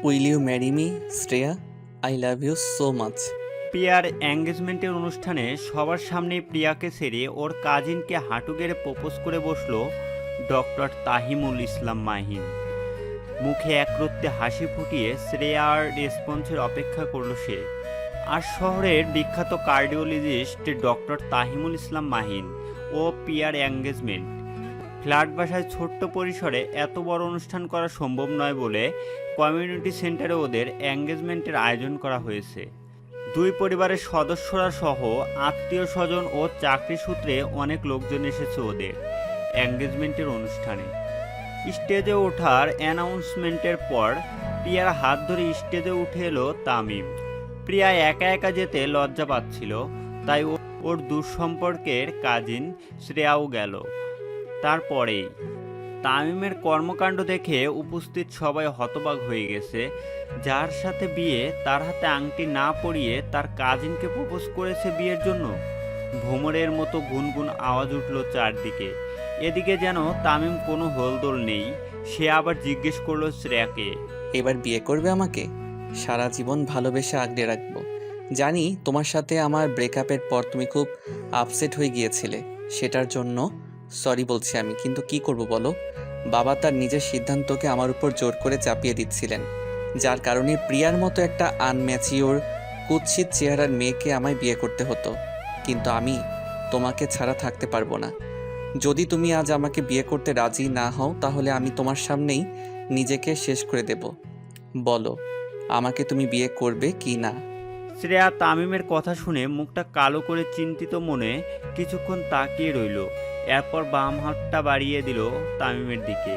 Will you marry me, Shreya? I love you so much. প্রিয়ার এঙ্গেজমেন্টের অনুষ্ঠানে সবার সামনেই প্রিয়াকে ছেড়ে ওর কাজিনকে হাঁটু গেড়ে প্রপোজ করে বসলো ডক্টর তাহিমুল ইসলাম মাহিন। মুখে একরত্তি হাসি ফুটিয়ে শ্রেয়ার রেসপন্সের অপেক্ষা করলো সে। আর শহরের বিখ্যাত কার্ডিওলজিস্ট ডক্টর তাহিমুল ইসলাম মাহিন ও প্রিয়ার এঙ্গেজমেন্ট। ফ্ল্যাট বাসায় ছোট্ট পরিসরে এত বড় অনুষ্ঠান করা সম্ভব নয় বলে কমিউনিটি সেন্টারে ওদের এঙ্গেজমেন্টের আয়োজন করা হয়েছে। দুই পরিবারের সদস্যরা সহ আত্মীয় স্বজন ও চাকরি সূত্রে অনেক লোকজন এসেছে ওদের এঙ্গেজমেন্টের অনুষ্ঠানে। স্টেজে ওঠার অ্যানাউন্সমেন্টের পর প্রিয়ার হাত ধরে স্টেজে উঠে এলো তামিম। প্রিয়া একা একা যেতে লজ্জা পাচ্ছিল, তাই ওর দুঃসম্পর্কের কাজিন শ্রেয়াও গেল তারপরেই। তামিমের কর্মকাণ্ড দেখে উপস্থিত সবাই হতবাক হয়ে গেছে। যার সাথে বিয়ে তার হাতে আংটি না পরিয়ে তার কাজিনকে প্রপোজ করেছে বিয়ের জন্য। ভোমরের মতো গুনগুন আওয়াজ উঠল চারদিকে। এদিকে যেন তামিম কোনো হোলদোল নেই। সে আবার জিজ্ঞেস করলো শ্রেয়াকে। এবার বিয়ে করবে আমাকে? সারা জীবন ভালোবেসে আগলে রাখবো। জানি তোমার সাথে আমার ব্রেকআপের পর তুমি খুব আপসেট হয়ে গিয়েছিলে, সেটার জন্য সরি বলছি আমি। কিন্তু কি করব বলো, বাবা তার নিজের সিদ্ধান্তকে আমার উপর জোর করে চাপিয়ে দিচ্ছিলেন, যার কারণে প্রিয়ার মতো একটা আনম্যাচিওর কুৎসিত চেহারার মেয়েকে আমায় বিয়ে করতে হতো। কিন্তু আমি তোমাকে ছাড়া থাকতে পারবো না। যদি তুমি আজ আমাকে বিয়ে করতে রাজি না হও, তাহলে আমি তোমার সামনেই নিজেকে শেষ করে দেব। বলো, আমাকে তুমি বিয়ে করবে কি না? শ্রেয়া তামিমের কথা শুনে মুখটা কালো করে চিন্তিত মনে কিছুক্ষণ তাকিয়ে রইল। এরপর বাম হাতটা বাড়িয়ে দিল তামিমের দিকে।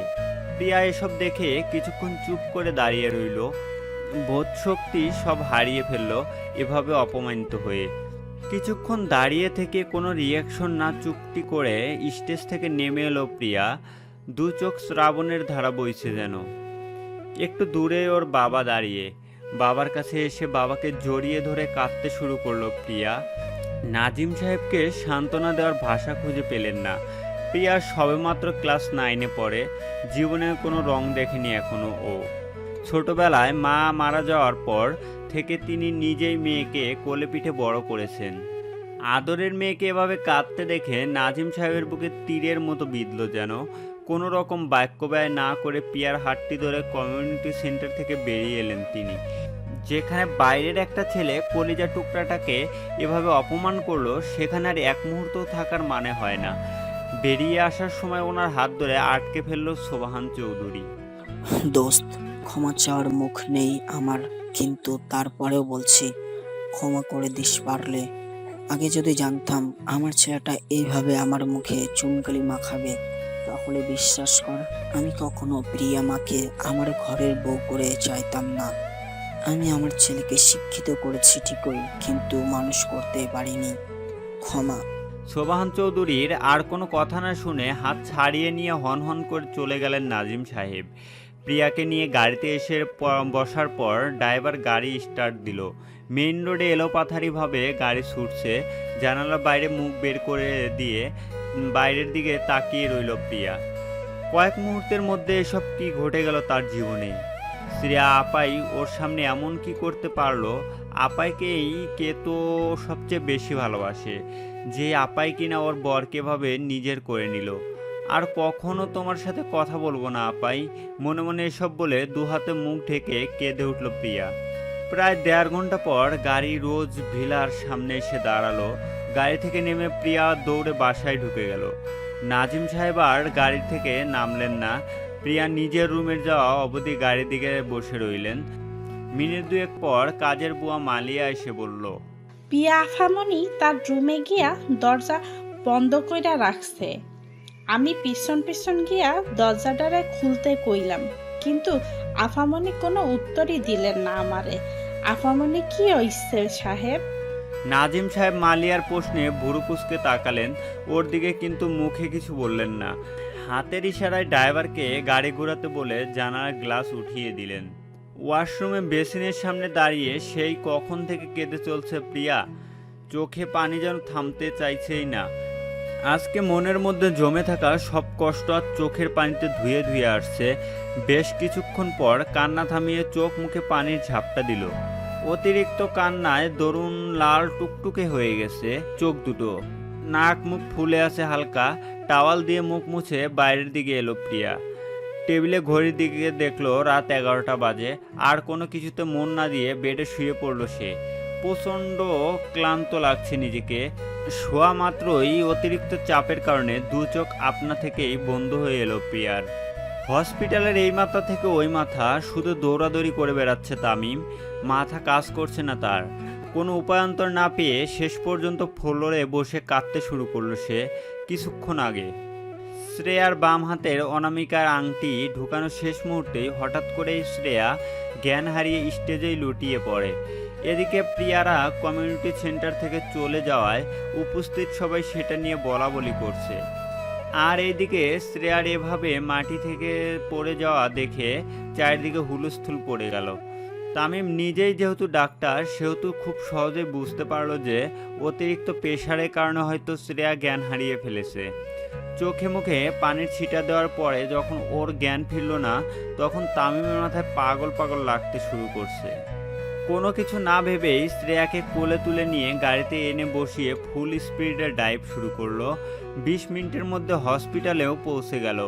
প্রিয়া এসব দেখে কিছুক্ষণ চুপ করে দাঁড়িয়ে রইল। বোধশক্তি সব হারিয়ে ফেলল এভাবে অপমানিত হয়ে। কিছুক্ষণ দাঁড়িয়ে থেকে কোনো রিয়াকশন না চুপটি করে স্টেজ থেকে নেমে এলো প্রিয়া। দু চোখ শ্রাবণের ধারা বইছে যেন। একটু দূরে ওর বাবা দাঁড়িয়ে। বাবার কাছে এসে বাবাকে জড়িয়ে ধরে কাঁদতে শুরু করলো প্রিয়া। নাজিম সাহেবকে সান্ত্বনা দেওয়ার ভাষা খুঁজে পেলেন না। প্রিয়া সবেমাত্র ক্লাস 9-এ পড়ে। জীবনের কোনো রং দেখেনি এখনো ও। ছোটবেলায় মা মারা যাওয়ার পর থেকে তিনি নিজেই মেয়েকে কোলে পিঠে বড় করেছেন। আদরের মেয়েকে এভাবে কাঁদতে দেখে নাজিম সাহেবের বুকে তীরের মতো বিঁধল যেন। কোনো রকম বাক্য ব্যয় না করে পিয়ার হাতটি ধরে কমিউনিটি সেন্টার থেকে বেরিয়ে এলেন তিনি। যেখানে বাইরের একটা ছেলে কলিজা টুকরাটাকে এভাবে অপমান করলো, সেখানে আর এক মুহূর্ত থাকার মানে হয় না। বেরিয়ে আসার সময় ওনার হাত ধরে আটকে ফেললো সোবাহান চৌধুরী। দোস্ত, ক্ষমা চাওয়ার মুখ নেই আমার, কিন্তু তারপরেও বলছি, ক্ষমা করে দিস পারলে। আগে যদি জানতাম আমার ছেলেটা এইভাবে আমার মুখে চুনকালি মাখাবে, তাহলে বিশ্বাস কর আমি কখনো প্রিয়া মাকে আমার ঘরের বউ করে চাইতাম না। আমি আমার ছেলেকে শিক্ষিত করেছি ঠিকই, কিন্তু মানুষ করতে পারিনি। ক্ষমা। সোবাহান চৌধুরীর আর কোনো কথা না শুনে হাত ছাড়িয়ে নিয়ে হন হন করে চলে গেলেন নাজিম সাহেব। প্রিয়াকে নিয়ে গাড়িতে এসে বসার পর ড্রাইভার গাড়ি স্টার্ট দিল। মেইন রোডে এলোপাথারিভাবে গাড়ি ছুটছে। জানালার বাইরে মুখ বের করে দিয়ে বাইরের দিকে তাকিয়ে রইল প্রিয়া। কয়েক মুহূর্তের মধ্যে এসব কি ঘটে গেল তার জীবনে। শ্রেয়া আপাই ওর সামনে এমন কি করতে পারলো? আপাইকেই কে তো সবচেয়ে বেশি ভালোবাসে, যে আপাই কিনা ওর বরকে ভাবে নিজের করে নিল। আর কখনো তোমার সাথে কথা বলবো না আপাই, মনে মনে এসব বলে দু হাতে মুখ ঢেকে কেঁদে উঠল প্রিয়া। প্রায় 1.5 ঘন্টা পর গাড়ি রোজ ভিলার সামনে এসে দাঁড়ালো। গাড়ি থেকে নেমে প্রিয়া দৌড়ে বাসায় ঢুকে গেল। নাজিম সাহেব আর গাড়ি থেকে নামলেন না। প্রিয়া নিজের রুমের যাওয়া অবধি গাড়ির দিকে বসে রইলেন। মিনিট দুয়েক পর কাজের বুয়া মালিয়া এসে বলল, পিয়া আফামনি তার রুমে গিয়া দরজা বন্ধ কইরা রাখছে। আমি পিছন পিছন গিয়া দরজাটারে খুলতে কইলাম, কিন্তু আফামনি কোনো উত্তরই দিলেন না আমারে। আফামনি কি হইছে সাহেব? নাজিম সাহেব মালিয়ার প্রশ্নে ভুরু কুঁচকে তাকালেন ওর দিকে, কিন্তু মুখে কিছু বললেন না। হাতের ইশারায় ড্রাইভারকে গাড়ি ঘোরাতে বলে জানালার গ্লাস উঠিয়ে দিলেন। ওয়াশরুমে বেসিনের সামনে দাঁড়িয়ে সেই কখন থেকে কেঁদে চলছে প্রিয়া। চোখে পানি যেন থামতে চাইছেই না। আজকে মনের মধ্যে জমে থাকা সব কষ্ট আর চোখের পানিতে ধুয়ে ধুয়ে আসছে। বেশ কিছুক্ষণ পর কান্না থামিয়ে চোখ মুখে পানির ঝাপটা দিল। অতিরিক্ত কান্নায় দরুন লাল টুকটুকে হয়ে গেছে চোখ দুটো, নাক মুখ ফুলে আছে হালকা। টাওয়াল দিয়ে মুখ মুছে বাইরের দিকে এলো প্রিয়া। টেবিলে ঘড়ির দিকে দেখলো রাত 11টা বাজে। আর কোনো কিছুতে মন না দিয়ে বেডে শুয়ে পড়লো সে। প্রচণ্ড ক্লান্ত লাগছে নিজেকে। শোয়া মাত্রই অতিরিক্ত চাপের কারণে দু চোখ আপনা থেকেই বন্ধ হয়ে এলো প্রিয়ার। হসপিটালের এই মাথা থেকে ওই মাথা শুধু দৌড়াদৌড়ি করে বেড়াচ্ছে তামিম। মাথা কাজ করছে না তার। কোনো উপায়ান্তর না পেয়ে শেষ পর্যন্ত ফ্লোরে বসে কাঁদতে শুরু করলো সে। কিছুক্ষণ আগে শ্রেয়ার বাম হাতের অনামিকার আংটি ঢুকানো শেষ মুহূর্তেই হঠাৎ করেই শ্রেয়া জ্ঞান হারিয়ে স্টেজেই লুটিয়ে পড়ে। এদিকে প্রিয়ারা কমিউনিটি সেন্টার থেকে চলে যাওয়ায় উপস্থিত সবাই সেটা নিয়ে বলাবলি করছে। আর এইদিকে শ্রেয়ার এভাবে মাটি থেকে পড়ে যাওয়া দেখে চারিদিকে হুলস্থুল পড়ে গেল। তামিম নিজেই যেহেতু ডাক্তার, সেহেতু খুব সহজেই বুঝতে পারলো যে অতিরিক্ত প্রেশারের কারণে হয়তো শ্রেয়া জ্ঞান হারিয়ে ফেলেছে। চোখে মুখে পানির ছিটা দেওয়ার পরে যখন ওর জ্ঞান ফিরল না, তখন তামিমের মাথায় পাগল পাগল লাগতে শুরু করছে। কোনো কিছু না ভেবেই শ্রেয়াকে কোলে তুলে নিয়ে গাড়িতে এনে বসিয়ে ফুল স্পিডে ড্রাইভ শুরু করলো। 20 মিনিটের মধ্যে হসপিটালেও পৌঁছে গেল।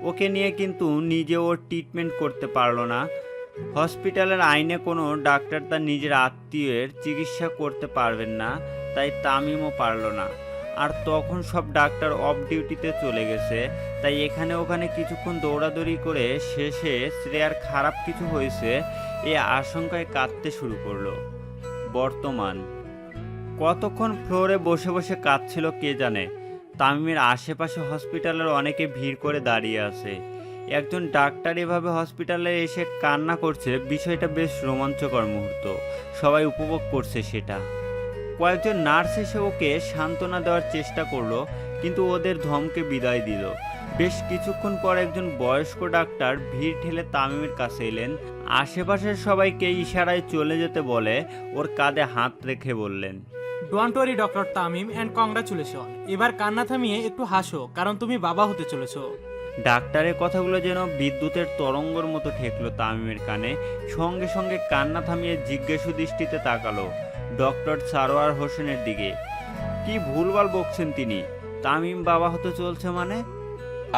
ওকে নিয়ে কিন্তু নিজে ওর ট্রিটমেন্ট করতে পারলো না। হসপিটালের আইনে কোনো ডাক্তার তার নিজের আত্মীয়ের চিকিৎসা করতে পারবেন না, তাই তামিমও পারল না। আর তখন সব ডাক্তার অফ ডিউটিতে চলে গেছে, তাই এখানে ওখানে কিছুক্ষণ দৌড়াদৌড়ি করে শেষে শ্রেয়ার খারাপ কিছু হয়েছে এ আশঙ্কায় কাঁদতে শুরু করলো। বর্তমান কতক্ষণ ফ্লোরে বসে বসে কাঁদছিল কে জানে। তামিমের আশেপাশে হসপিটালের অনেকে ভিড় করে দাঁড়িয়ে আছে। একজন ডাক্তার এভাবে হসপিটালে এসে কান্না করছে, বিষয়টা বেশ রোমাঞ্চকর মুহূর্ত। সবাই উপভোগ করছে সেটা। কয়েকজন নার্স এসে ওকে সান্ত্বনা দেওয়ার চেষ্টা করলো, কিন্তু ওদের ধমকে বিদায় দিল। বেশ কিছুক্ষণ পর একজন বয়স্ক ডাক্তার ভিড় ঠেলে তামিমের কাছে এলেন। আশেপাশের সবাইকে ইশারায় চলে যেতে বলে ওর কাঁধে হাত রেখে বললেন, don't worry doctor Tamim and congratulation. এবার কান্না থামিয়ে একটু হাসো, কারণ তুমি বাবা হতে চলেছো। ডাক্তারের কথাগুলো যেন বিদ্যুতের তরঙ্গর মতো ঠেকলো তামিমের কানে। সঙ্গে সঙ্গে কান্না থামিয়ে জিজ্ঞাসু দৃষ্টিতে তাকালো ডক্টর সারোয়ার হোসেনের দিকে। কি ভুলভাল বকছেন তিনি? তামিম বাবা হতে চলছে মানে?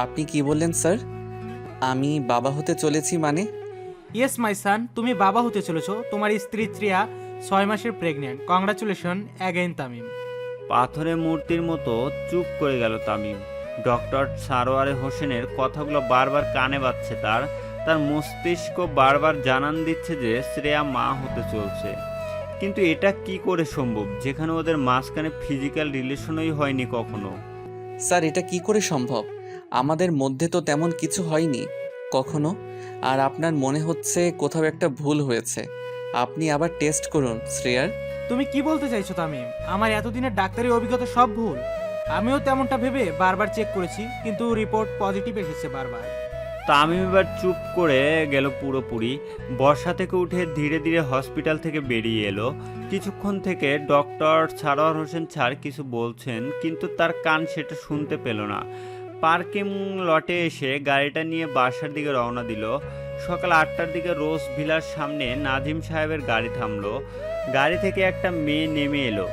আপনি কি বললেন স্যার? আমি বাবা হতে চলেছি মানে? ইয়েস মাই সান, তুমি বাবা হতে চলেছো। তোমার স্ত্রী শ্রেয়া 6 মাসের প্রেগনেন্ট। Congratulation again Tamim. পাথরের মূর্তির মতো চুপ করে গেল তামিম। ডক্টর সারোয়ার হোসেনের কথাগুলো বারবার কানে বাজছে তার মস্তিষ্ক বারবার জানান দিচ্ছে যে শ্রেয়া মা হতে চলছে। কিন্তু এটা কি করে সম্ভব, যেখানে ওদের মাঝখানে ফিজিক্যাল রিলেশনই হয়নি কখনো? স্যার, এটা কি করে সম্ভব? আমাদের মধ্যে তো তেমন কিছু হয়নি কখনো। আর আপনার মনে হচ্ছে কোথাও একটা ভুল হয়েছে। আপনি আবার টেস্ট করুন শ্রেয়ার। তুমি কি বলতে চাইছো তামিম? আমার এতদিনের ডাক্তারি অভিজ্ঞতা সব ভুল। আমিও তেমনটা ভেবে বারবার চেক করেছি, কিন্তু রিপোর্ট পজিটিভ এসেছে বারবার। তামিম এবার চুপ করে গেল পুরোপুরি। বর্ষা থেকে উঠে ধীরে ধীরে হসপিটাল থেকে বেরিয়ে এলো। কিছুক্ষণ থেকে ডক্টর সারোয়ার হোসেন স্যার কিছু বলছেন, কিন্তু তার কান সেটা শুনতে পেল না। পার্কিং লটে এসে গাড়িটা নিয়ে বাসার দিকে রওনা দিল। সকাল 8টার দিকে রোজ ভিলার সামনে নাজিম সাহেবের গাড়ি থামলো। গাড়ি থেকে একটা মেয়ে নেমে এলো।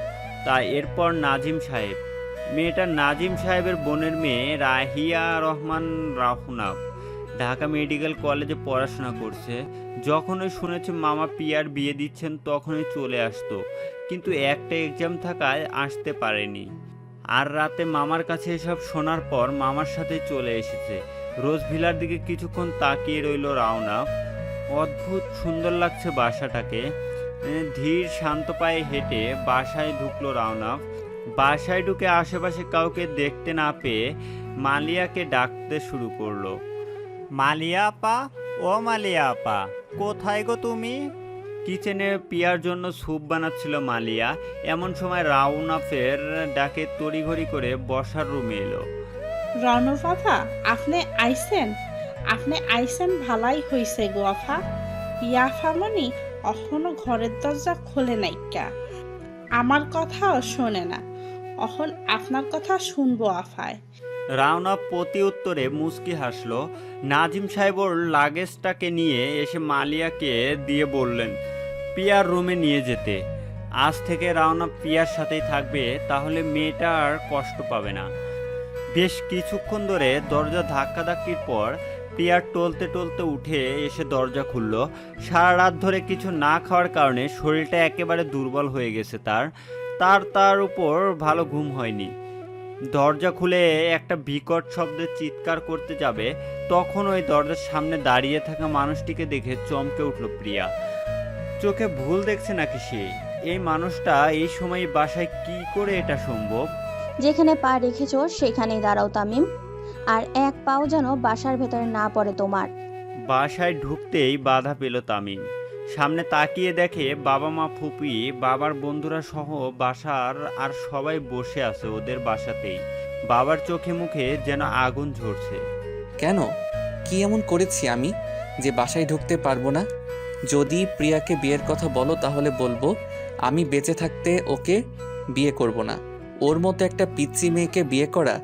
তা এরপর নাজিম সাহেব। মেয়েটা নাজিম সাহেবের বোনের মেয়ে রাহিয়া রহমান রাহুনাব। ঢাকা মেডিকেল কলেজে পড়াশোনা করছে। যখনই শুনেছে মামা পিয়ার বিয়ে দিচ্ছেন তখনই চলে আসতো, কিন্তু একটা এক্সাম থাকায় আসতে পারেনি। আর রাতে মামার কাছে এসব শোনার পর মামার সাথে চলে এসেছে। রোজ ভিলার দিকে কিছুক্ষণ তাকিয়ে রইল রাওনাফ। অদ্ভুত সুন্দর লাগছে বাসাটাকে। ধীর শান্ত পায়ে হেঁটে বাসায় ঢুকলো রাওনাফ। বাসায় ঢুকে আশেপাশে কাউকে দেখতে না পেয়ে মালিয়াকে ডাকতে শুরু করলো। মালিয়া আপা, ও মালিয়া আপা, কোথায় গো তুমি? কিচেনে পিয়ার জন্য স্যুপ বানাচ্ছিল মালিয়া। এমন সময় রাউনাফের ডাকে তড়িঘড়ি করে বসার রুমে এলো। রনব আফা, আপনি আইসেন ভালাই হইছে গো আফা। পিয়া ফামনি অখনো ঘরের দরজা খোলে নাইকা, আমার কথাও শোনে না। অহন আপনার কথা শুনবো আফায়। রাওনা প্রতি উত্তরে মুচকি হাসলো। নাজিম সাহেব ওর লাগেজটাকে নিয়ে এসে মালিয়াকে দিয়ে বললেন পিয়ার রুমে নিয়ে যেতে। আজ থেকে রাওনা পিয়ার সাথেই থাকবে, তাহলে মেয়েটা আর কষ্ট পাবে না। বেশ কিছুক্ষণ ধরে দরজা ধাক্কাধাক্কির পর প্রিয়ার টলতে টলতে উঠে এসে দরজা খুলল। সারা রাত ধরে কিছু না খাওয়ার কারণে শরীরটা একেবারে দুর্বল হয়ে গেছে তার উপর ভালো ঘুম হয়নি। দরজা খুলে একটা বিকট শব্দে চিৎকার করতে যাবে, তখন ওই দরজার সামনে দাঁড়িয়ে থাকা মানুষটিকে দেখে চমকে উঠল প্রিয়া। চোখে ভুল দেখছে নাকি সে? এই মানুষটা এই সময় বাসায় কি করে এটা সম্ভব? যেখানে পা রেখেছো সেখানেই দাঁড়াও তামিম, আর এক পাও যেন বাসার ভেতরে না পড়ে তোমার। বাসায় ঢুকতেই বাধা পেল তামিম। সামনে তাকিয়ে দেখে বাবা মা ফুপি বাবার বন্ধুরা সহ বাসার আর সবাই বসে আছে ওদের বাসাতেই। বাবার চোখে মুখে যেন আগুন ঝরছে। কেন? কি এমন করেছি আমি যে বাসায় ঢুকতে পারবো না? যদি প্রিয়াকে বিয়ের কথা বলো তাহলে বলবো আমি বেঁচে থাকতে ওকে বিয়ে করব না। ওর মতো একটা পিচ্চি মেয়েকে বিয়ে করা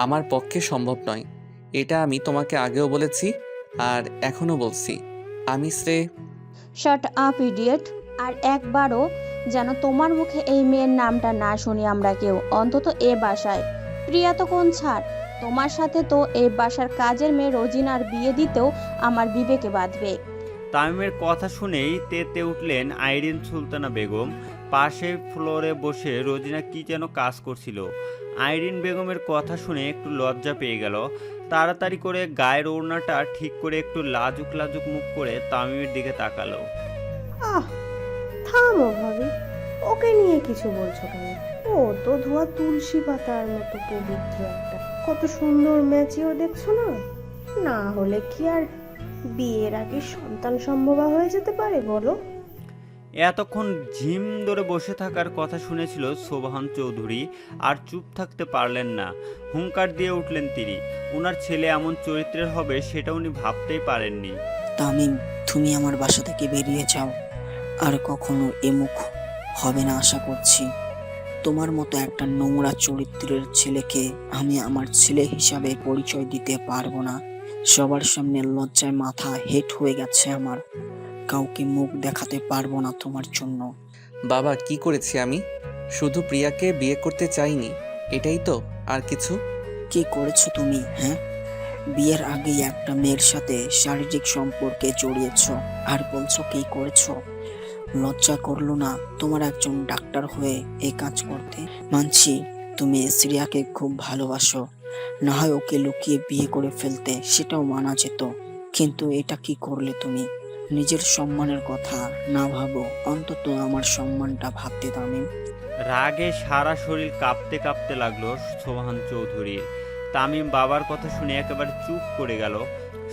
আমার পক্ষে সম্ভব নয়। এটা আমি তোমাকে আগেও বলেছি আর এখনও বলছি। আমি শাট আপ ইডিয়েট! আর একবারও যেন তোমার মুখে এই মেয়ের নামটা না শুনি আমরা কেউ, অন্তত এ বাসায়। প্রিয়া তো কোন ছাড়, তোমার সাথে তো এই বাসার কাজের মেয়ে রোজিনার বিয়ে দিতেও আমার বিবেকে বাঁধবে। তামিমের কথা শুনেই তেতে উঠলেন আইরিন সুলতানা বেগম। পাশে ফ্লোরে বসে রোজিনা কি যেন কাজ করছিল। আইরিন বেগমের কথা শুনে একটু লজ্জা পেয়ে গেল। তাড়াতাড়ি করে গায়ের ওড়নাটা ঠিক করে একটু লাজুক লাজুক মুখ করে তামিমের দিকে তাকালো। আহ, থামো ভাবি, ওকে নিয়ে কিছু বলছো কেন? ও তো ধোয়া তুলসী পাতার মতো পবিত্র একটা, কত সুন্দর ম্যাচিও দেখছো না? না হলে কি আর বিয়ের আগে সন্তান সম্ভবা হয়ে যেতে পারে বলো? এতক্ষণ ঝিম ধরে বসে থাকার কথা শুনেছিল সোবহান চৌধুরী, আর চুপ থাকতে পারলেন না। হুঙ্কার দিয়ে উঠলেন তিনি। ওনার ছেলে এমন চরিত্রের হবে সেটা উনি ভাবতেই পারেননি। তামিম, তুমি আমার বাসা থেকে বেরিয়ে যাও। আর কখনো এ মুখ হবে না আশা করছি। তোমার মতো একটা নোংরা চরিত্রের ছেলেকে আমি আমার ছেলে হিসাবে পরিচয় দিতে পারবো না। সবার সামনে লজ্জায় মাথা হেট হয়ে গেছে আমার। কাউকে মুখ দেখাতে পারবো না তোমার জন্য। বাবা, কি করেছি আমি? শুধু প্রিয়াকে বিয়ে করতে চাইনি, এটাই তো, আর কিছু? কি করেছো তুমি? হ্যাঁ, বিয়ের আগেই একটা মেয়ের সাথে শারীরিক সম্পর্কে জড়িয়েছো আর বলছো কি করেছো? লজ্জা করলো না তোমার একজন ডাক্তার হয়ে এই কাজ করতে? মানছি তুমি শ্রেয়াকে খুব ভালোবাসো, না হয় ওকে লুকিয়ে বিয়ে করে ফেলতে, সেটাও মানা যেত। কিন্তু এটা কি করলে তুমি? নিজের সম্মানের কথা না ভাবো, অন্তত আমার সম্মানটা ভাবতে তামিম। রাগে সারা শরীর কাঁপতে কাঁপতে লাগলো সোবহান চৌধুরীর। তামিম বাবার কথা শুনে একেবারে চুপ করে গেল।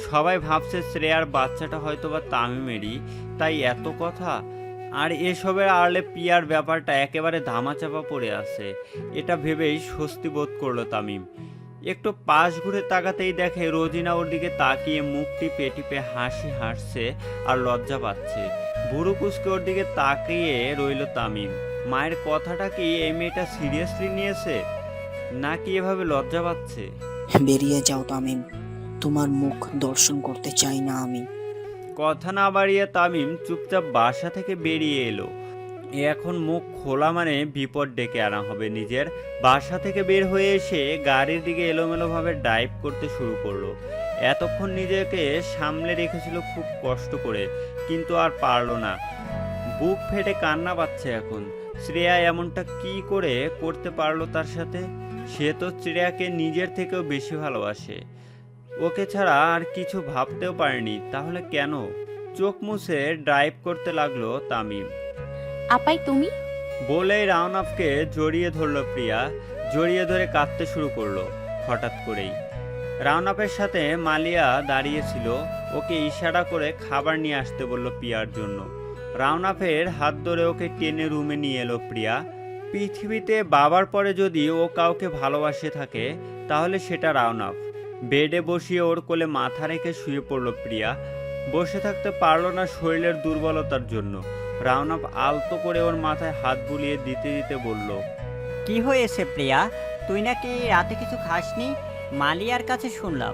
সবাই ভাবছে শ্রেয়ার বাচ্চাটা হয়তোবা তামিমেরই, তাই এত কথা। আর এসবের আড়লে পিয়ার ব্যাপারটা একেবারে ধামাচাপা পড়ে আছে, এটা ভেবেই স্বস্তি বোধ করলো তামিম। একটু পাশ ঘুরে তাকাতেই দেখে রোজিনা ওর দিকে তাকিয়ে মুখ টিপে টিপে হাসি হাসছে আর লজ্জা পাচ্ছে। ভুরু কুচকে ওর দিকে তাকিয়ে রইল তামিম। মায়ের কথাটা কি এই মেয়েটা সিরিয়াসলি নিয়েছে, নাকি এভাবে লজ্জা পাচ্ছে? বেরিয়ে যাও তামিম, তোমার মুখ দর্শন করতে চাই না আমি। কথা না বাড়িয়ে তামিম চুপচাপ বাসা থেকে বেরিয়ে এলো। এখন মুখ খোলা মানে বিপদ ডেকে আনা হবে নিজের। বাসা থেকে বের হয়ে এসে গাড়ির দিকে এলোমেলোভাবে ড্রাইভ করতে শুরু করলো। এতক্ষণ নিজেকে সামলে রেখেছিল খুব কষ্ট করে, কিন্তু আর পারলো না। বুক ফেটে কান্না পাচ্ছে এখন। শ্রেয়া এমনটা কি করে করতে পারলো তার সাথে? সে তো শ্রেয়াকে নিজের থেকেও বেশি ভালোবাসে। ওকে ছাড়া আর কিছু ভাবতেও পারেনি, তাহলে কেন? চোখ মুছে ড্রাইভ করতে লাগলো তামিম। আপাই তুমি? বলেই রাওনাফকে জড়িয়ে ধরলো প্রিয়া। জড়িয়ে ধরে কাঁদতে শুরু করলো হঠাৎ করেই। রাওনাফের সাথে মালিয়া দাঁড়িয়েছিল, ওকে ইশারা করে খাবার নিয়ে আসতে বলল প্রিয়ার জন্য। রাওনাফের হাত ধরে ওকে টেনে রুমে নিয়ে এলো প্রিয়া। পৃথিবীতে বাবার পরে যদি ও কাউকে ভালোবাসে থাকে তাহলে সেটা রাওনাফ। বেডে বসিয়ে ওর কোলে মাথা রেখে শুয়ে পড়ল প্রিয়া। বসে থাকতে পারলো না শরীরের দুর্বলতার জন্য। রাওনাফ আলতো করে ওর মাথায় হাত বুলিয়ে দিতে দিতে বলল, কি হয়েছে প্রিয়া? তুই নাকি রাতে কিছু খাসনি? মালিয়ার কাছে শুনলাম।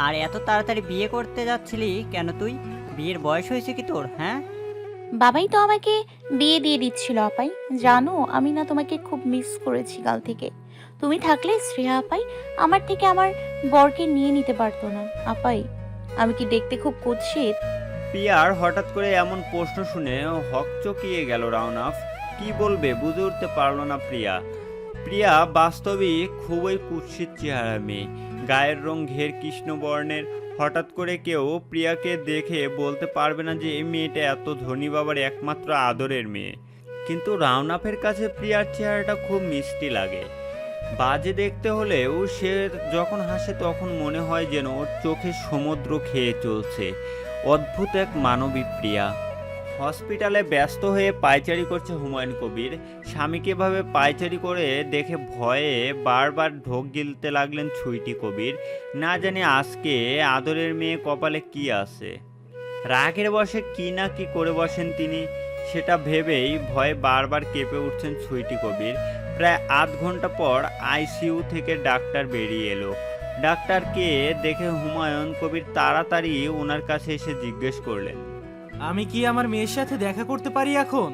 আর এত তাড়াতাড়ি বিয়ে করতে যাচ্ছিলি কেন তুই? বিয়ের বয়স হয়েছে কি তোর, হ্যাঁ? বাবাই তো আমাকে বিয়ে দিয়ে দিচ্ছিল আপাই। জানো আমি না তোমাকে খুব মিস করেছি কাল থেকে। তুমি থাকলে শ্রেয়া আপাই আমার থেকে আমার বরকে নিয়ে নিতে পারতো না। আপাই আমি কি দেখতে খুব কুৎসিত? প্রিয়ার হঠাৎ করে এমন প্রশ্ন শুনে হকচকিয়ে গেল রাওনাফ। কি বলবে বুঝে উঠতে পারল না প্রিয়া। প্রিয়া বাস্তবিক খুবই কুৎসিত চেহারা মেয়ে, গায়ের রং ঘের কৃষ্ণবর্ণের। হঠাৎ করে কেউ প্রিয়াকে দেখে বলতে পারবে না যে এই মেয়েটা এত ধনী বাবার একমাত্র আদরের মেয়ে। কিন্তু রাওনাফের কাছে প্রিয়ার চেহারাটা খুব মিষ্টি লাগে। বাজে দেখতে হলেও সে যখন হাসে তখন মনে হয় যেন ওর চোখে সমুদ্র খেয়ে চলছে। অদ্ভুত এক মানবী প্রিয়া। হসপিটালে ব্যস্ত হয়ে পায়চারি করছে হুমায়ুন কবির। স্বামীকে এভাবে পায়চারি করে দেখে ভয়ে বারবার ঢোক গিলতে লাগলেন ছুইটি কবির। না জানি আজকে আদরের মেয়ে কপালে কি আছে। রাগের বশে কি না কি করে বসেন তিনি, সেটা ভেবেই ভয়ে বারবার কেঁপে উঠছেন ছুইটি কবির। প্রায় আধ ঘন্টা পর আইসিইউ থেকে ডাক্তার বেরিয়ে এলো। ডাক্তারকে দেখে হুমায়ুন কবির তাড়াতাড়ি ওনার কাছে এসে জিজ্ঞেস করলেন, আমি কি আমার মেয়ের সাথে দেখা করতে পারি এখন?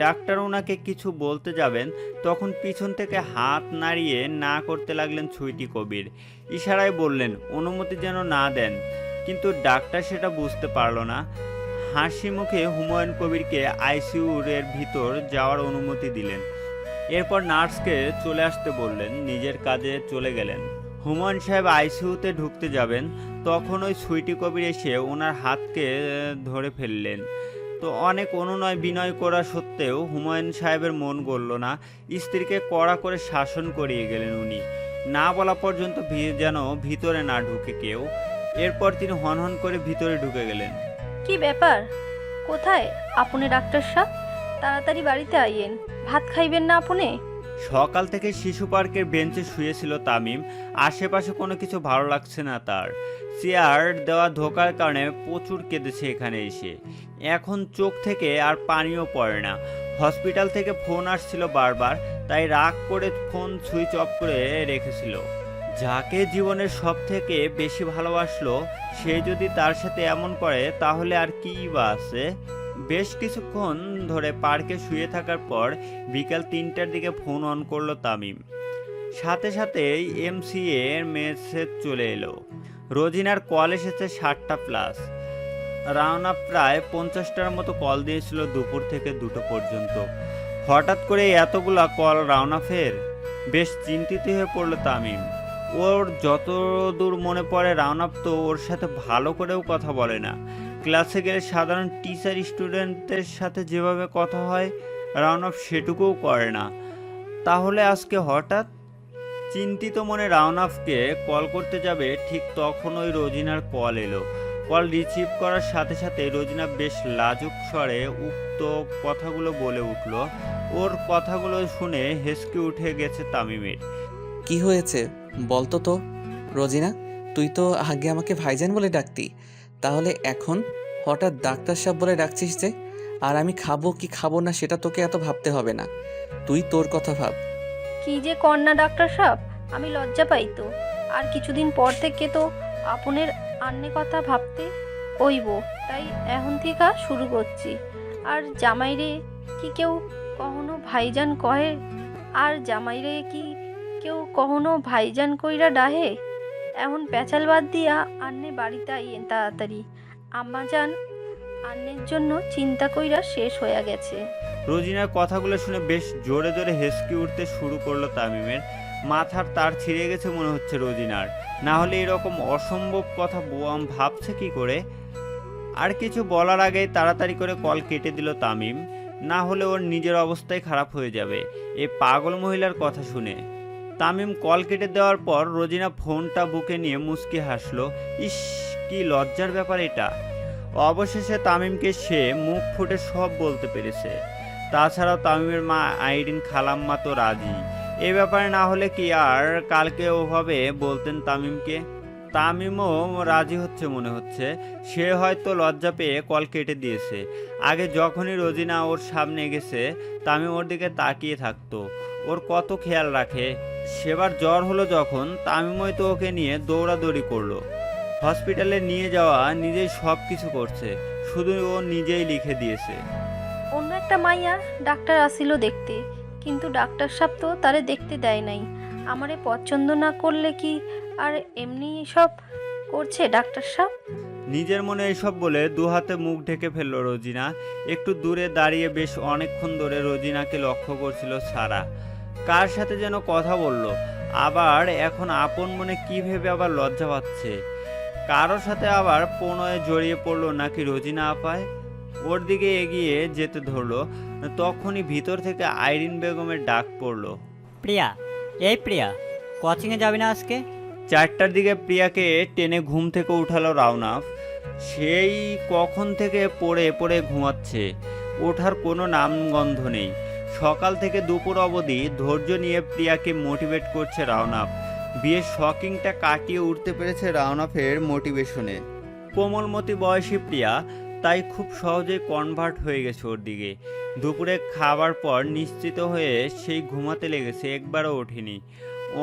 ডাক্তার ওনাকে কিছু বলতে যাবেন তখন পিছন থেকে হাত নাড়িয়ে না করতে লাগলেন ছুইটি কবির। ইশারায় বললেন অনুমতি যেন না দেন, কিন্তু ডাক্তার সেটা বুঝতে পারল না। হাসি মুখে হুমায়ুন কবিরকে আইসিইউর ভিতর যাওয়ার অনুমতি দিলেন। এরপর নার্সকে চলে আসতে বললেন, নিজের কাজে চলে গেলেন। হুমায়ুন সাহেব আইসিইউতে ঢুকতে যাবেন তখন ওই সুইটি কবির এসে ওনার হাতকে ধরে ফেললেন। তো অনেক অনুনয় বিনয় করা সত্ত্বেও হুমায়ুন সাহেবের মন গলল না। স্ত্রীকে কড়া করে শাসন করিয়ে গেলেন উনি, না বলা পর্যন্ত যেন ভিতরে না ঢুকে কেউ। এরপর তিনি হনহন করে ভিতরে ঢুকে গেলেন। কি ব্যাপার? কোথায় আপনি ডাক্তার সাহেব? তাড়াতাড়ি বাড়িতে আইয়েন। ভাত খাইবেন না আপনি? সকাল থেকে শিশু পার্কের বেঞ্চে শুয়েছিল তামিম। আশেপাশে কোনো কিছু ভালো লাগছে না তার। চেয়ার দেওয়া ধোকার কারণে প্রচুর কেঁদেছে এখানে এসে। এখন চোখ থেকে আর পানিও পড়ে না। হসপিটাল থেকে ফোন আসছিল বারবার, তাই রাগ করে ফোন সুইচ অফ করে রেখেছিল। যাকে জীবনের সব থেকে বেশি ভালোবাসলো সে যদি তার সাথে এমন করে তাহলে আর কি বা আছে। বেশ কিছুক্ষণ ধরে পার্কে শুয়ে থাকার পর বিকাল 3টার দিকে ফোন অন করলো তামিম। সাথে সাথেই এমসিএ এর মেসেজ চলে এলো। রোজিনার কল এসেছে 7টা প্লাস। রাওনা প্রায় 50টার মতো কল দিয়েছিল দুপুর থেকে 2টো পর্যন্ত। হঠাৎ করে এতগুলা কল রাওনা ফের বেশ চিন্তিত হয়ে পড়লো তামিম। ওর যতদূর মনে পড়ে রাওনা তো ওর সাথে ভালো করেও কথা বলে না। ক্লাসে গেলে সাধারণ টিচার স্টুডেন্টদের সাথে যেভাবে কথা হয় রাওনাফ সেটুকুও করে না। তাহলে আজকে হঠাৎ? চিন্তিত মনে রাওনাফকে কল করতে যাবে ঠিক তখন ওই রোজিনার কল এলো। কল রিসিভ করার সাথে সাথে রোজিনা বেশ লাজুক স্বরে উক্ত কথাগুলো বলে উঠল। ওর কথাগুলো শুনে হেসকে উঠে গেছে তামিমের। কি হয়েছে বলতো তো রোজিনা? তুই তো আগে আমাকে ভাইজান বলে ডাকতি, তাহলে এখন হঠাৎ ডাক্তার সাহেব বলে ডাকছিস যে? আর আমি খাবো কি খাবো না সেটা তোকে এত ভাবতে হবে না, তুই তোর কথা ভাব। কি যে কন্যা ডাক্তার সাহেব, আমি লজ্জা পাই তো। আর কিছুদিন পর থেকে তো আপনের আন্নে কথা ভাবতে হইব, তাই এখন থেকে শুরু করছি। আর জামাইরে কি কেউ কখনো ভাইজান কহে? আর জামাইরে কি কেউ কখনো ভাইজান কইরা ডাহে? এখন পেঁচাল বাদ দিয়া আন্নে বাড়িতে আইয়েন তাড়াতাড়ি। আম্মাজান আন্নের জন্য চিন্তা কইরা শেষ হয়ে গেছে। রোজিনার কথাগুলো শুনে বেশ জোরে জোরে হেসকে উঠতে শুরু করলো তামিমের। মাথার তার ছিঁড়ে গেছে মনে হচ্ছে রোজিনার, না হলে এরকম অসম্ভব কথা বোয়াম ভাবছে কি করে। আর কিছু বলার আগেই তাড়াতাড়ি করে কল কেটে দিল তামিম, না হলে ওর নিজের অবস্থাই খারাপ হয়ে যাবে এই পাগল মহিলার কথা শুনে। তামিম কল কেটে দেওয়ার পর রোজিনা ফোনটা বুকে নিয়ে মুচকি হাসলো। ইস, কি লজ্জার ব্যাপার এটা। অবশেষে তামিমকে সে মুখ ফুটে সব বলতে পেরেছে। তাছাড়াও তামিমের মা আইরিন খালাম্মা তো রাজি। এ ব্যাপারে না হলে কি আর কালকে ওভাবে বলতেন তামিমকে? তামিমও রাজি হচ্ছে মনে হচ্ছে। সে হয়তো লজ্জা পেয়ে কল কেটে দিয়েছে। আগে যখনই রোজিনা ওর সামনে গেছে তামিম ওর দিকে তাকিয়ে থাকতো। ওর কত খেয়াল রাখে। সেবার জ্বর হলো যখন তামিমই তো ওকে নিয়ে দৌড়াদৌড়ি করলো। হসপিটালে নিয়ে যাওয়া নিজেই সব কিছু করছে, শুধু ও নিজেই লিখে দিয়েছে। অন্য একটা মাইয়া ডাক্তার আসিল দেখতে, কিন্তু ডাক্তার সাহেব তো তারে দেখতে দেয় নাই। আমারে পছন্দ না করলে কি আর এমনি সব করছে ডাক্তার সাহেব? নিজের মনে এসব বলে দু হাতে মুখ ঢেকে ফেললো রোজিনা। একটু দূরে দাঁড়িয়ে বেশ অনেকক্ষণ ধরে রোজিনাকে লক্ষ্য করছিল সারা। কার সাথে যেন কথা বলল, আবার এখন আপন মনে কি ভেবে আবার লজ্জা পাচ্ছে। কারোর সাথে আবার প্রণয়ে জড়িয়ে পড়লো নাকি রোজিনা আপায়। ওর দিকে এগিয়ে যেতে ধরলো, তখনই ভিতর থেকে আইরিন বেগমের ডাক পড়লো। প্রিয়া, এই প্রিয়া, কোচিংয়ে যাবি না আজকে? 4টার দিকে প্রিয়াকে টেনে ঘুম থেকে উঠালো রাওনাফ। সেই কখন থেকে পড়ে পড়ে ঘুমাচ্ছে, ওঠার কোনো নামগন্ধ নেই। সকাল থেকে দুপুর অবধি ধৈর্য নিয়ে প্রিয়াকে মোটিভেট করছে রাওনাফ। বিয়ের শকিংটা কাটিয়ে উঠতে পেরেছে রাওনাফের মোটিভেশনে। কোমলমতি বয়সী প্রিয়া, তাই খুব সহজেই কনভার্ট হয়ে গেছে ওর দিকে। দুপুরে খাবার পর নিশ্চিত হয়ে সেই ঘুমাতে লেগেছে, একবারও ওঠেনি।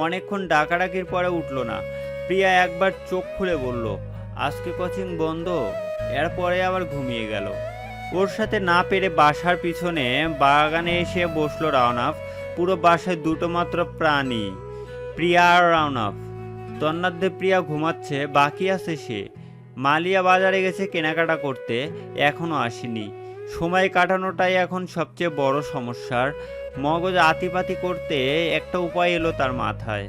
অনেকক্ষণ ডাকাডাকির পরে উঠল না। প্রিয়া একবার চোখ খুলে বলল, আজকে কোচিং বন্ধ। এরপরে আবার ঘুমিয়ে গেল। ওর সাথে না পেরে বাসার পিছনে বাগানে এসে বসলো রাওনাফ। পুরো বাসায় দুটো মাত্র প্রাণী, প্রিয়া আর রাওনাফ। তন্নাধ্যে প্রিয়া ঘুমাচ্ছে, বাকি আছে সে। মালিয়া বাজারে গেছে কেনাকাটা করতে, এখনও আসেনি। সময় কাটানোটাই এখন সবচেয়ে বড় সমস্যার। মগজ আতিপাতি করতে একটা উপায় এলো তার মাথায়।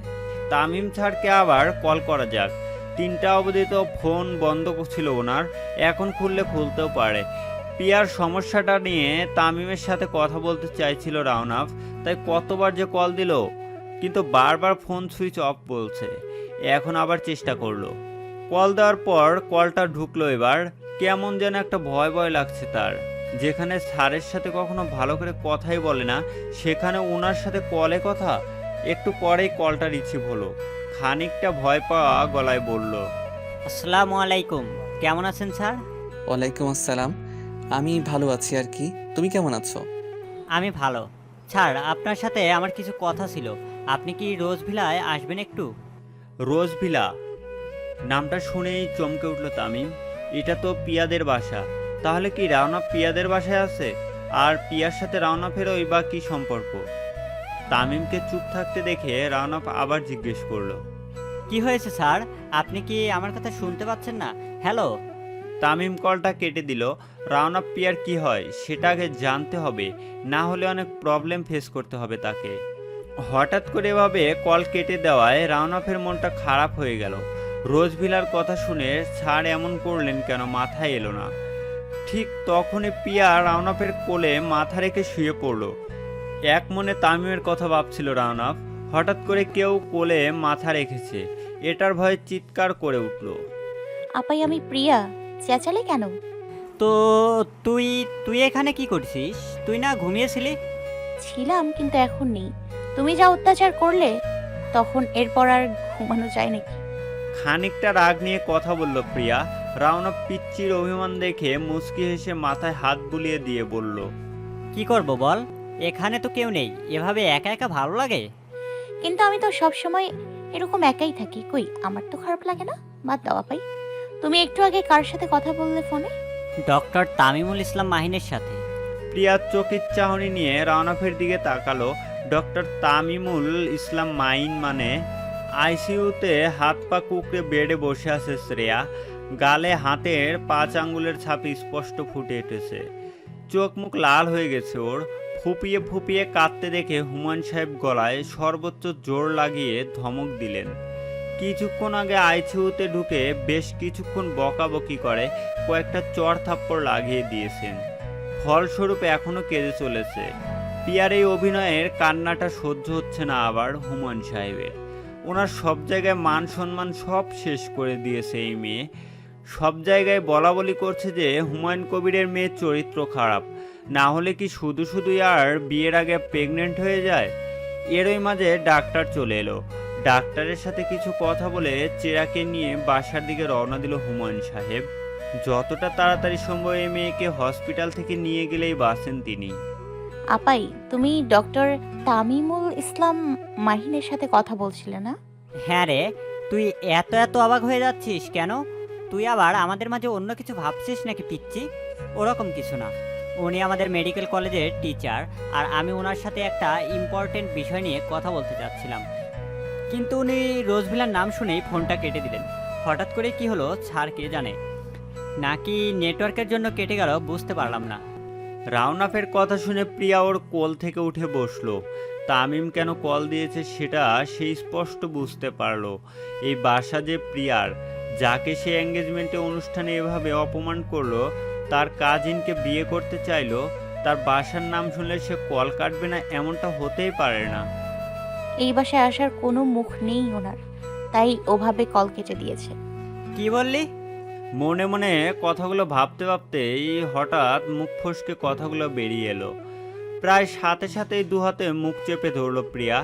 তামিম স্যারকে আবার কল করা যাক। 3টা অবধি তো ফোন বন্ধ ছিল ওনার, এখন খুললে খুলতেও পারে। প্রিয়ার সমস্যাটা নিয়ে তামিমের সাথে কথা বলতে চাইছিল রাওনাফ, তাই কতবার যে কল দিল, কিন্তু বারবার ফোন সুইচ অফ বলছে। এখন আবার চেষ্টা করলো। কল দেওয়ার পর কলটা ঢুকলো। এবার কেমন যেন একটা ভয় ভয় লাগছে তার। যেখানে স্যারের সাথে কখনো ভালো করে কথাই বলে না, সেখানে ওনার সাথে কলে কথা। একটু পরেই কলটা রিসিভ হলো। খানিকটা ভয় পাওয়া গলায় বলল, আসসালামু আলাইকুম, কেমন আছেন স্যার? ওয়ালাইকুম আসসালাম। আমি ভালো আছি আর কি, তুমি কেমন আছো? আমি ভালো। স্যার, আপনার সাথে আমার কিছু কথা ছিল। আপনি কি রোজ ভিলায় আসবেন একটু? রোজভিলা নামটা শুনেই চমকে উঠল তামিম। এটা তো পিয়াদের বাসা। তাহলে কি রাওনাফ পিয়াদের বাসায় আছে? আর পিয়ার সাথে রাওনাফেরই বা কি সম্পর্ক? তামিমকে চুপ থাকতে দেখে রাওনাফ আবার জিজ্ঞেস করলো, কি হয়েছে স্যার? আপনি কি আমার কথা শুনতে পাচ্ছেন না? হ্যালো। তামিম কলটা কেটে দিল। রাওনাফ পিয়ার কি হয় সেটা আগে জানতে হবে, না হলে অনেক প্রবলেম ফেস করতে হবে তাকে। হঠাৎ করে এভাবে কল কেটে দেওয়ায় রাওনাফের মনটা খারাপ হয়ে গেল। রোজভিলার কথা শুনে স্যার এমন করলেন কেন মাথায় এলো না। ঠিক তখনই পিয়া রাওনাফের কোলে মাথা রেখে শুয়ে পড়ল। এক মনে তামিমের কথা ভাবছিল রাওনাফ। হঠাৎ করে কেউ কোলে মাথা রেখেছে, এটার ভয়ে চিৎকার করে উঠল। আপাই, আমি প্রিয়া। চেঁচালে কেন? তো তুই তুই এখানে কি করছিস? তুই না ঘুমিয়েছিলি? ছিলাম, কিন্তু এখন নেই। তুমি যা অত্যাচার করলে, তখন এরপর আর ঘুমানো যায় নাকি? খানিকটা রাগ নিয়ে কথা বলল প্রিয়া। রাওনাফ পিচ্চির অভিমান দেখে মুচকি হেসে মাথায় হাত বুলিয়ে দিয়ে বলল, কি করব বল, এখানে তো কেউ নেই, এভাবে একা একা ভালো লাগে? কিন্তু আমি তো সব সময় এরকম একাই থাকি, কই আমার তো খারাপ লাগে না। বাদ দাও আপাই। তুমি একটু আগে কার সাথে কথা বললে ফোনে? ডক্টর তামিমুল ইসলাম মাহিনের সাথে। প্রিয়া চোখের চাহনি নিয়ে রাওনাফের দিকে তাকালো। ডক্টর তামিমুল ইসলাম মাইন মানে? আইসিইউতে হাত পা কুকড়ে বেডে বসে আছে শ্রেয়া। গালে হাতের 5 আঙ্গুলের ছাপ স্পষ্ট ফুটে উঠেছে। চোখ মুখ লাল হয়ে গেছে ওর। ফুপিয়ে ফুপিয়ে কাঁদতে দেখে হুমায়ুন সাহেব গলায় সর্বোচ্চ জোর লাগিয়ে ধমক দিলেন। কিছুক্ষণ আগে আইসিইউতে ঢুকে বেশ কিছুক্ষণ বকাবকি করে কয়েকটা চড় থাপ্পড় লাগিয়ে দিয়েছেন। ফলস্বরূপ এখনো কেঁদে চলেছে। পিয়ার এই অভিনয়ের কান্নাটা সহ্য হচ্ছে না আবার হুমায়ুন সাহেবের। ওনার সব জায়গায় মান সম্মান সব শেষ করে দিয়েছে এই মেয়ে। সব জায়গায় বলা বলি করছে যে হুমায়ুন কবিরের মেয়ের চরিত্র খারাপ, না হলে কি শুধু শুধুই আর বিয়ের আগে প্রেগনেন্ট হয়ে যায়। এরই মাঝে ডাক্তার চলে এলো। ডাক্তারের সাথে কিছু কথা বলে চেরাকে নিয়ে বাসার দিকে রওনা দিল হুমায়ুন সাহেব। যতটা তাড়াতাড়ি সম্ভব এই মেয়েকে হসপিটাল থেকে নিয়ে গেলেই বাঁচেন তিনি। আপাই, তুমি ডক্টর তামিমুল ইসলাম মাহিনের সাথে কথা বলছিলে না? হ্যাঁ রে, তুই এত এত অবাক হয়ে যাচ্ছিস কেন? তুই আবার আমাদের মাঝে অন্য কিছু ভাবছিস নাকি পিচ্ছি? ওরকম কিছু না। উনি আমাদের মেডিকেল কলেজের টিচার, আর আমি ওনার সাথে একটা ইম্পর্টেন্ট বিষয় নিয়ে কথা বলতে চাচ্ছিলাম। কিন্তু উনি রোজভিলার নাম শুনেই ফোনটা কেটে দিলেন। হঠাৎ করে কি হলো স্যার কে জানে, নাকি নেটওয়ার্কের জন্য কেটে গেল বুঝতে পারলাম না। রাউনাফের কথা শুনে প্রিয়া ওর কোল থেকে উঠে বসলো। তামিম কেন কল দিয়েছে সেটা সে স্পষ্ট বুঝতে পারলো। এই বাসা যে প্রিয়ার, যাকে সে এঙ্গেজমেন্টে অনুষ্ঠানে এভাবে অপমান করলো, তার কাজিনকে বিয়ে করতে চাইলো, তার বাসার নাম শুনলে সে কল কাটবে না এমনটা হতেই পারে না। এই বাসায় আসার কোনো মুখ নেই ওনার, তাই ওভাবে কল কেটে দিয়েছে। কি বললি? মনে মনে কথাগুলো ভাবতে ভাবতেই হঠাৎ মুখ ফসকে কথাগুলো বেরিয়ে এলো। প্রায় সাথে সাথেই দুহাতে মুখ চেপে ধরলো প্রিয়া।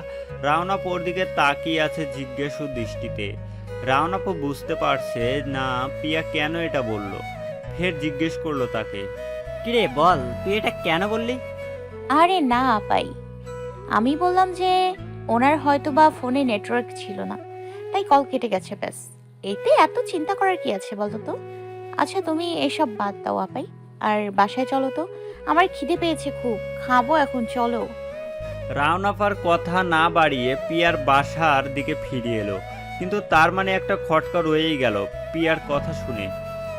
রাওনাপ ওর দিকে তাকিয়ে আছে জিজ্ঞাসু দৃষ্টিতে। রাওনাপও বুঝতে পারছে না প্রিয়া কেন এটা বলল। ফের জিজ্ঞেস করলো তাকে, কিরে বল, তুই এটা কেন বললি? আরে না আপাই, আমি বললাম যে ওনার হয়তো বা ফোনে নেটওয়ার্ক ছিল না, তাই কল কেটে গেছে, ব্যাস। এতে এত চিন্তা করার কি আছে বলো তো? আচ্ছা তুমি এসব বাদ দাও আপাই, আর বাসায় চলো তো, আমার খিদে পেয়েছে খুব, খাবো এখন, চলো। রাওনাফার কথা না বাড়িয়ে পিয়ার বাসার দিকে ফিরে এলো। কিন্তু তার মানে একটা খটকা রয়েই গেল পিয়ার কথা শুনে।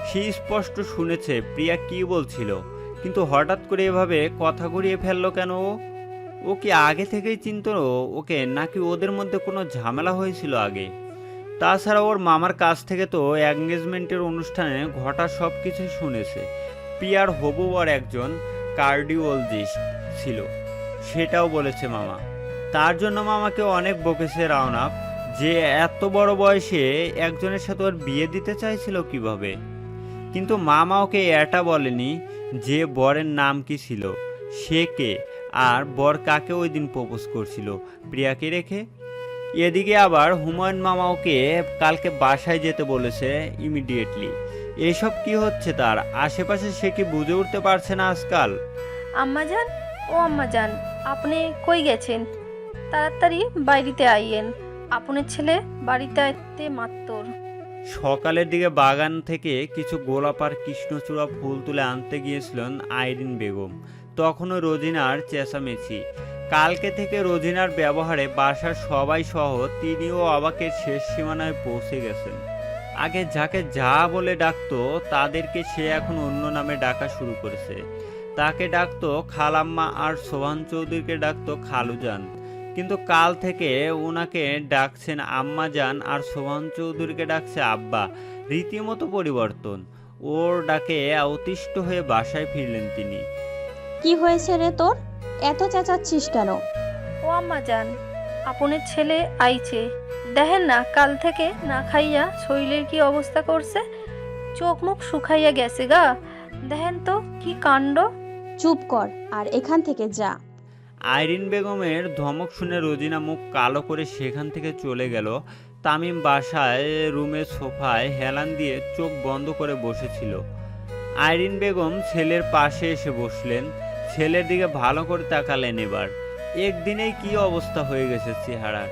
সে স্পষ্ট শুনেছে প্রিয়া কি বলছিল, কিন্তু হঠাৎ করে এভাবে কথা ঘুরিয়ে ফেললো কেন? ও কি আগে থেকেই চিনতো ওকে, নাকি ওদের মধ্যে কোনো ঝামেলা হয়েছিল আগে? তাছাড়া ওর মামার কাছ থেকে তো এঙ্গেজমেন্টের অনুষ্ঠানে ঘটা সব কিছু শুনেছে। পিয়ার হবু বর একজন কার্ডিওলজিস্ট ছিল, সেটাও বলেছে মামা। তার জন্য মামাকে অনেক বকেছে রাওনাপ, যে এত বড় বয়সে একজনের সাথে ওর বিয়ে দিতে চাইছিল কিভাবে। কিন্তু মামা ওকে এটা বলেনি যে বরের নাম কি ছিল, সে কে, আর বর কাকে ওই দিন প্রপোজ করছিল, প্রিয়াকে রেখে। এদিকে আবার হুমায়ুন মামা ওকে কালকে বাসায় যেতে বলেছে ইমিডিয়েটলি। এসব কি হচ্ছে তার আশেপাশে, সে কি বুঝে উঠতে পারছে না আজকাল? আম্মাজান, ও আম্মাজান, আপনি কই গেছেন? তাড়াতাড়ি বাড়িতে আইয়েন, আপনার ছেলে বাড়িতে আইতে মাত্তর। সকালের দিকে বাগান থেকে কিছু গোলাপ আর কৃষ্ণচূড়া ফুল তুলে আনতে গিয়েছিলেন আইরিন বেগম। তখনও রোজিনার চেঁচামেচি। কালকে থেকে রোজিনার ব্যবহারে বাসার সবাই সহ তিনিও অবাকের শেষ সীমানায় পৌঁছে গেছেন। আগে যাকে যা বলে ডাকতো তাদেরকে সে এখন অন্য নামে ডাকা শুরু করেছে। তাকে ডাকতো খালাম্মা, আর সোহান চৌধুরীকে ডাকতো খালুজান। কিন্তু কাল থেকে ওনাকে ডাকছেন আম্মা জান, আর সোহান চৌধুরীকে ডাকছে আব্বা। রীতিমতো পরিবর্তন। ওর ডাকে অতিষ্ঠ হয়ে বাসায় ফিরলেন তিনি। কি হয়েছে রে তোর, এত চেঁচাচ্ছিস কেন? ও আম্মাজান, আপনার ছেলে আইছে, দেখেন না কাল থেকে না খাইয়া শরীরের কি অবস্থা করছে, চোখ মুখ শুকাইয়া গেছে গা, দেখেন তো কি কাণ্ড। চুপ কর আর এখান থেকে যা। আইরিন বেগমের ধমক শুনে রোজিনা মুখ কালো করে সেখান থেকে চলে গেল। তামিম বাসায় রুমের সোফায় হেলান দিয়ে চোখ বন্ধ করে বসেছিল। আইরিন বেগম ছেলের পাশে এসে বসলেন, ছেলের দিকে ভালো করে তাকালেন। এবার একদিনেই কি অবস্থা হয়ে গেছে চেহারার।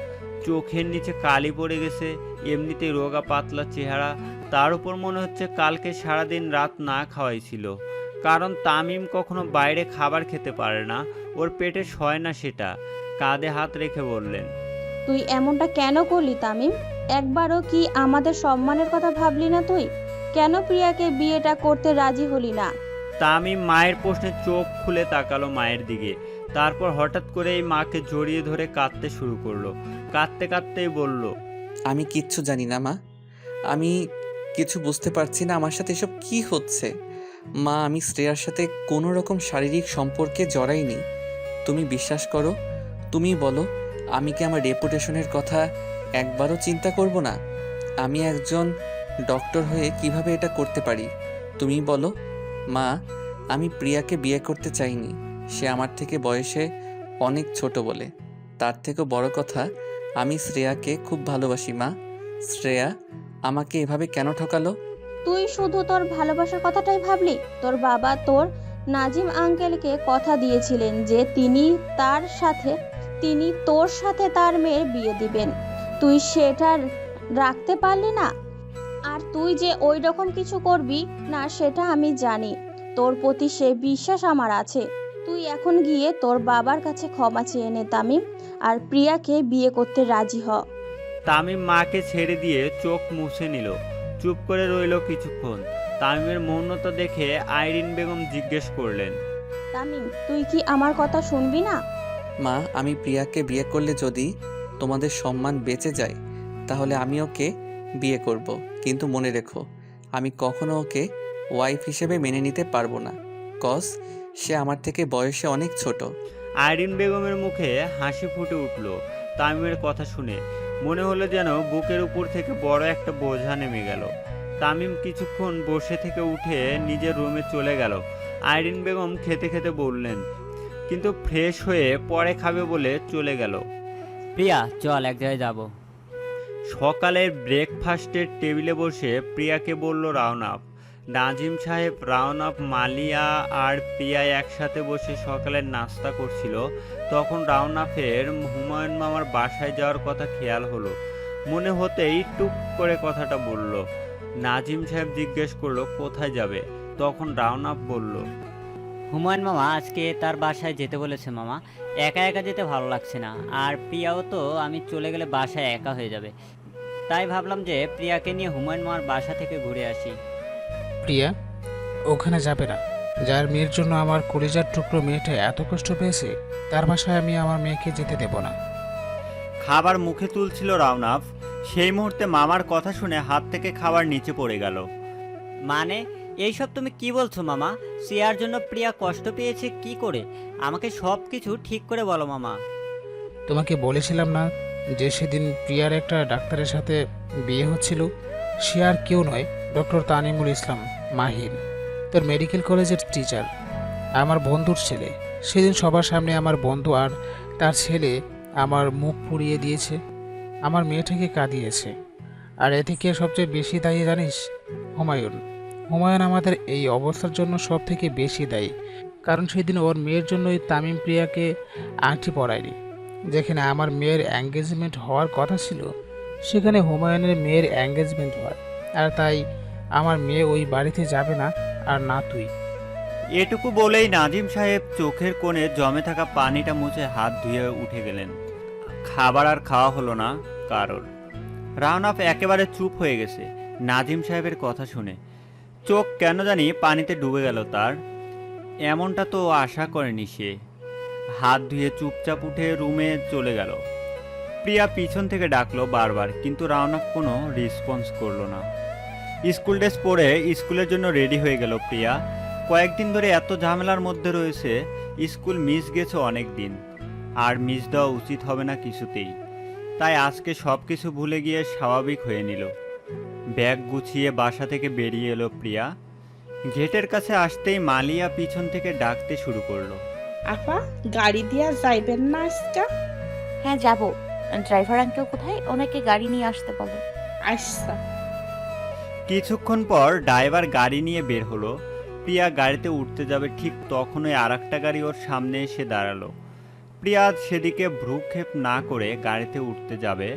চোখের নিচে কালি পড়ে গেছে, এমনিতেই রোগা পাতলা চেহারা, তার উপর মনে হচ্ছে কালকে সারাদিন রাত না খাওয়াই ছিল। কারণ তামিম কখনো বাইরে খাবার খেতে পারে না, ওর পেটে সয় না সেটা। কাঁধে হাত রেখে বললেন, তুই এমনটা কেন করলি তামিম? একবারও কি আমাদের সম্মানের কথা ভাবলি না তুই? কেন প্রিয়াকে বিয়েটা করতে রাজি হলি না? তামিম মায়ের প্রশ্নে চোখ খুলে তাকালো মায়ের দিকে। তারপর হঠাৎ করে এই মাকে জড়িয়ে ধরে কাঁদতে শুরু করলো। কাঁদতে কাঁদতেই বলল, আমি কিচ্ছু জানি না মা, আমি কিছু বুঝতে পারছি না, আমার সাথে এসব কি হচ্ছে। মা, আমি শ্রেয়ার সাথে কোনো রকম শারীরিক সম্পর্কে জড়াইনি। তুমি বিশ্বাস করো, তুমি বলো, আমি কি আমার রেপুটেশনের কথা একবারও চিন্তা করব না? আমি একজন ডক্টর হয়ে কিভাবে এটা করতে পারি তুমি বলো? মা, আমি প্রিয়াকে বিয়ে করতে চাইনি, সে আমার থেকে বয়সে অনেক ছোট বলে। তার থেকেও বড় কথা, আমি শ্রেয়াকে খুব ভালোবাসি মা। শ্রেয়া আমাকে এভাবে কেন ঠকালো? তুই শুধু তোর ভালোবাসার কথাটাই ভাবলি? তোর বাবা তোর নাজিম আঙ্কেলকে কথা দিয়েছিলেন যে তিনি তোর সাথে তার মেয়ের বিয়ে দিবেন। তুই সেটা রাখতে পারলি না। আর তুই যে ওই রকম কিছু করবি না সেটা আমি জানি। তোর প্রতি সে বিশ্বাস আমার আছে। তুই এখন গিয়ে তোর বাবার কাছে ক্ষমা চেয়ে নে তামিম, আর প্রিয়াকে বিয়ে করতে রাজি হ। তামিম মাকে ছেড়ে দিয়ে চোখ মুছে নিল, চুপ করে রইল কিছুক্ষণ। তামিমের মৌনতা দেখে আইরিন বেগম জিজ্ঞেস করলেন, তামিম, তুই কি আমার কথা শুনবি না? মা, আমি প্রিয়াকে বিয়ে করলে যদি তোমাদের সম্মান বেঁচে যায় তাহলে আমি ওকে বিয়ে করব, কিন্তু মনে রেখো আমি কখনো ওকে ওয়াইফ হিসেবে মেনে নিতে পারবো না, কজ সে আমার থেকে বয়সে অনেক ছোট। আইরিন বেগমের মুখে হাসি ফুটে উঠল তামিমের কথা শুনে। মনে হলো যেন বুকের উপর থেকে বড় একটা বোঝা নেমে গেল। তামিম কিছুক্ষণ বসে থেকে উঠে নিজের রুমে চলে গেল। আইরিন বেগম খেতে খেতে বললেন, কিন্তু ফ্রেশ হয়ে পরে খাবে বলে চলে গেল। প্রিয়া চল এক জায়গায় যাবো। সকালের ব্রেকফাস্টের টেবিলে বসে প্রিয়াকে বলল রাওনাফ। নাজিম সাহেব, রাওনাফ, মালিয়া আর প্রিয়া একসাথে বসে সকালের নাস্তা করছিল। তখন রাওনাফের হুমায়ুন মামার বাসায় যাওয়ার কথা খেয়াল হলো। মনে হতেই টুক করে কথাটা বলল। নাজিম সাহেব জিজ্ঞেস করলো কোথায় যাবে। তখন রাওনাফ বলল, হুমায়ুন মামা আজকে তার বাসায় যেতে বলেছে মামা। একা একা যেতে ভালো লাগছে না, আর প্রিয়াও তো আমি চলে গেলে বাসায় একা হয়ে যাবে। তাই ভাবলাম যে প্রিয়াকে নিয়ে হুমায়ুন মামার বাসা থেকে ঘুরে আসি। প্রিয়া ওখানে যাবে না। যার মেয়ের জন্য আমার কলিজার টুকরো মেয়েটা এত কষ্ট পেয়েছে, তার বাসায় আমি আমার মেয়েকে যেতে দেব না। খাবার মুখে তুলছিল রাওনাফ, সেই মুহূর্তে মামার কথা শুনে হাত থেকে খাবার নিচে পড়ে গেল। মানে এইসব তুমি কি বলছো মামা? সিয়ার জন্য প্রিয়া কষ্ট পেয়েছে কি করে? আমাকে সব কিছু ঠিক করে বলো মামা। তোমাকে বলেছিলাম না যে সেদিন প্রিয়ার একটা ডাক্তারের সাথে বিয়ে হচ্ছিল? সে আর কেউ নয়, ডক্টর তানিমুল ইসলাম মাহিন, তোর মেডিকেল কলেজের টিচার, আমার বন্ধুর ছেলে। সেদিন সবার সামনে আমার বন্ধু আর তার ছেলে আমার মুখ পুড়িয়ে দিয়েছে, আমার মেয়েটাকে কাঁদিয়েছে। আর এ থেকে সবচেয়ে বেশি দায়ী জানিস? হুমায়ুন। হুমায়ুন আমাদের এই অবস্থার জন্য সব থেকে বেশি দায়ী, কারণ সেদিন ওর মেয়ের জন্যই তামিম প্রিয়াকে আংটি পরায়নি। যেখানে আমার মেয়ের এঙ্গেজমেন্ট হওয়ার কথা ছিল, সেখানে হুমায়ুনের মেয়ের এঙ্গেজমেন্ট হয়। আর তাই আমার মেয়ে ওই বাড়িতে যাবে না, আর না তুই। এটুকু বলেই নাজিম সাহেব চোখের কোণে জমে থাকা পানিটা মুছে হাত ধুয়ে উঠে গেলেন। খাবার আর খাওয়া হলো না কারোর। রাওনাফ একেবারে চুপ হয়ে গেছে নাজিম সাহেবের কথা শুনে। চোখ কেন জানি পানিতে ডুবে গেল তার। এমনটা তো আশা করেনি সে। হাত ধুয়ে চুপচাপ উঠে রুমে চলে গেল। প্রিয়া পিছন থেকে ডাকলো বারবার, কিন্তু রাওনাফ কোনো রেসপন্স করলো না। স্কুল ড্রেস পরে স্কুলের জন্য রেডি হয়ে গেল প্রিয়া। কয়েকদিন ধরে এত ঝামেলার মধ্যে রয়েছে, স্কুল মিস গেছে অনেক দিন, আর মিস দেওয়া উচিত হবে না কিছুতেই। তাই আজকে সব কিছু ভুলে গিয়ে স্বাভাবিক হয়ে নিল। ব্যাগ গুছিয়ে বাসা থেকে বেরিয়ে এলো প্রিয়া। গেটের কাছে আসতেই মালিয়া পিছন থেকে ডাকতে শুরু করলো, আপা, গাড়ি দিয়া যাইবেন না আজকা? হ্যাঁ যাব। ড্রাইভার আঙ্কেল কোথায়? ওনাকে গাড়ি নিয়ে আসতে বলো। আচ্ছা। কিছুক্ষণ পর ড্রাইভার গাড়ি নিয়ে বের হলো। প্রিয়া গাড়িতে উঠতে যাবে, ঠিক তখনই আরেকটা গাড়ি ওর সামনে এসে দাঁড়ালো। প্রিয়া সেদিকে ভ্রুক্ষেপ না করে গাড়িতে উঠতে যাবে।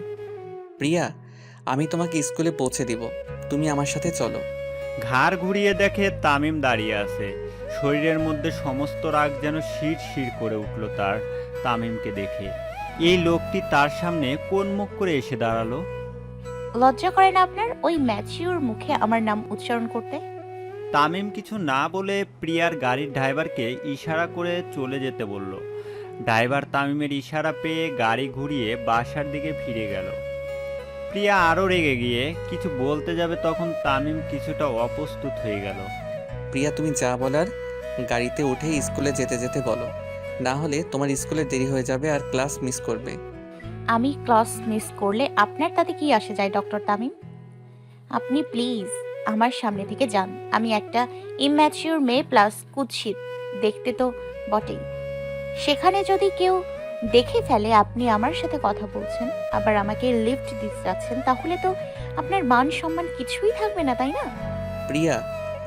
প্রিয়া, আমি তোমাকে স্কুলে পৌঁছে দিব, তুমি আমার সাথে চলো। ঘাড় ঘুরিয়ে দেখে তামিম দাঁড়িয়ে আছে। শরীরের মধ্যে সমস্ত রাগ যেন শির শির করে উঠল তার তামিমকে দেখে। এই লোকটি তার সামনে কোন মুখ করে এসে দাঁড়ালো? লজ্জা করে না আপনার ওই ম্যাচিওর মুখে আমার নাম উচ্চারণ করতে? তামিম কিছু না বলে প্রিয়ার গাড়ির ড্রাইভারকে ইশারা করে চলে যেতে বলল। ড্রাইভার তামিমের ইশারা পেয়ে গাড়ি ঘুরিয়ে বাসার দিকে ফিরে গেল। প্রিয়া আরও রেগে গিয়ে কিছু বলতে যাবে, তখন তামিম কিছুটা অপ্রস্তুত হয়ে গেল। প্রিয়া, তুমি যা বলার গাড়িতে উঠে স্কুলে যেতে যেতে বলো, না হলে তোমার স্কুলে দেরি হয়ে যাবে আর ক্লাস মিস করবে। আমি ক্লাস মিস করলে আপনার তাতে কি আসে যায় ডক্টর তামিম? আপনি প্লিজ আমার সামনে থেকে যান। আমি একটা ইম্যাচিওর মেয়ে, প্লাস কুৎসিত দেখতে তো বটেই। সেখানে যদি কেউ দেখে ফেলে আপনি আমার সাথে কথা বলছেন, আবার আমাকে লিফট দিতে যাচ্ছেন, তাহলে তো আপনার মান সম্মান কিছুই থাকবে না, তাই না? প্রিয়া,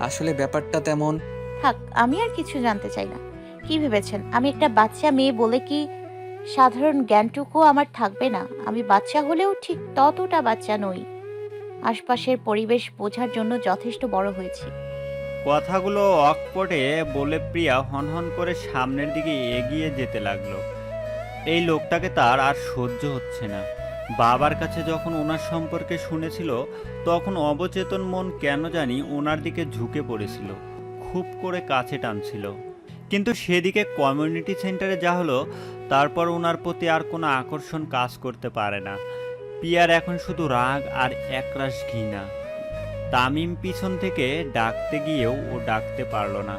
আসলে ব্যাপারটা তেমন। থাক, আমি আর কিছু জানতে চাই না। কি ভেবেছেন আমি একটা বাচ্চা মেয়ে বলে কি সাধারণ জ্ঞানটুকু আমার থাকবে না? আমি বাচ্চা হলেও ঠিক ততটা বাচ্চা নই। আশপাশের পরিবেশ বোঝার জন্য যথেষ্ট বড় হয়েছি। কথাগুলো অকপটে বলে প্রিয়া হনহন করে সামনের দিকে এগিয়ে যেতে লাগলো। এই লোকটাকে তার আর সহ্য হচ্ছে না। বাবার কাছে যখন ওনার সম্পর্কে শুনেছিল তখন অবচেতন মন কেন জানি ওনার দিকে ঝুঁকে পড়েছিল, খুব করে কাছে টানছিল। কিন্তু সেদিকে কমিউনিটি সেন্টারে যা হলো তারপর ওনার প্রতি আর কোনো আকর্ষণ কাজ করতে পারে না। পিয়ার এখন শুধু রাগ আর একরাশ ঘৃণা। তামিম পিছন থেকে ডাকতে গিয়েও ও ডাকতে পারল না।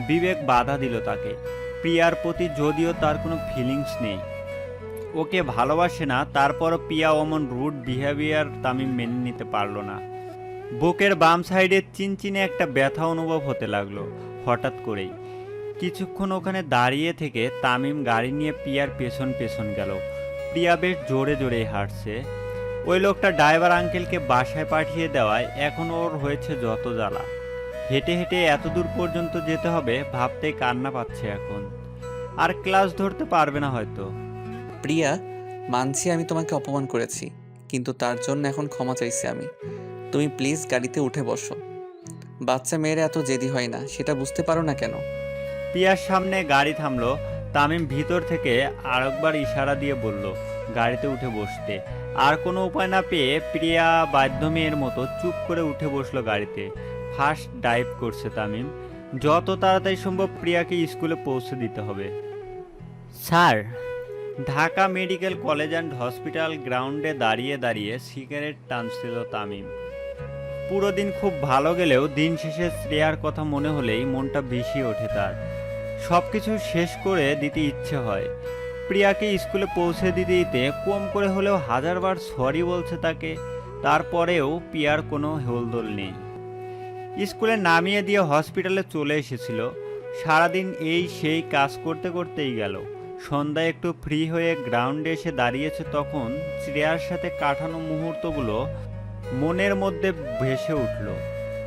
বিবেক বাধা দিল তাকে। প্রিয়ার প্রতি যদিও তার কোনো ফিলিংস নেই, ওকে ভালোবাসে না, তারপরও পিয়া অমন রুড বিহেভিয়ার তামিম মেনে নিতে পারল না। বুকের বাম সাইডে চিনচিনে একটা ব্যথা অনুভব হতে লাগলো হঠাৎ করেই। কিছুক্ষণ ওখানে দাঁড়িয়ে থেকে তামিম গাড়ি নিয়ে পিয়ার পেছন পেছন গেল। প্রিয়া বেশ জোরে জোরে হাঁটছে। ওই লোকটা ড্রাইভার আঙ্কেলকে বাসায় পাঠিয়ে দেওয়ায় এখন ওর হয়েছে যত জ্বালা। হেঁটে হেঁটে এত দূর পর্যন্ত যেতে হবে ভাবতেই কান্না পাচ্ছে এখন। আর ক্লাস ধরতে পারবে না হয়তো। প্রিয়া, মানছি আমি তোমাকে অপমান করেছি, কিন্তু তার জন্য এখন ক্ষমা চাইছি আমি। তুমি প্লিজ গাড়িতে উঠে বসো। বাচ্চা মেয়েরা এত জেদি হয় না, সেটা বুঝতে পারো না কেন? প্রিয়ার সামনে গাড়ি থামলো। তামিম ভিতর থেকে আরেকবার ইশারা দিয়ে বলল গাড়িতে উঠে বসতে। আর কোনো উপায় না পেয়ে প্রিয়া বাধ্য মেয়ের মতো চুপ করে উঠে বসলো গাড়িতে। ফার্স্ট ড্রাইভ করছে তামিম। যত তাড়াতাড়ি সম্ভব প্রিয়াকে স্কুলে পৌঁছে দিতে হবে। Sir, Dhaka medical college and hospital গ্রাউন্ডে দাঁড়িয়ে দাঁড়িয়ে সিগারেট টানছিল তামিম। পুরো দিন খুব ভালো গেলেও দিন শেষে শ্রেয়ার কথা মনে হলেই মনটা বিষিয়ে ওঠে তার। সব কিছু শেষ করে দিতে ইচ্ছে হয়। প্রিয়াকে স্কুলে পৌঁছে দিতে দিতে কম করে হলেও 1000 বার সরি বলছে তাকে। তারপরেও প্রিয়ার কোনো হেলদোল নেই। স্কুলে নামিয়ে দিয়ে হসপিটালে চলে এসেছিল। সারাদিন এই সেই কাজ করতে করতেই গেল। সন্ধ্যায় একটু ফ্রি হয়ে গ্রাউন্ডে এসে দাঁড়িয়েছে তখন শ্রেয়ার সাথে কাটানো মুহূর্তগুলো মনের মধ্যে ভেসে উঠল।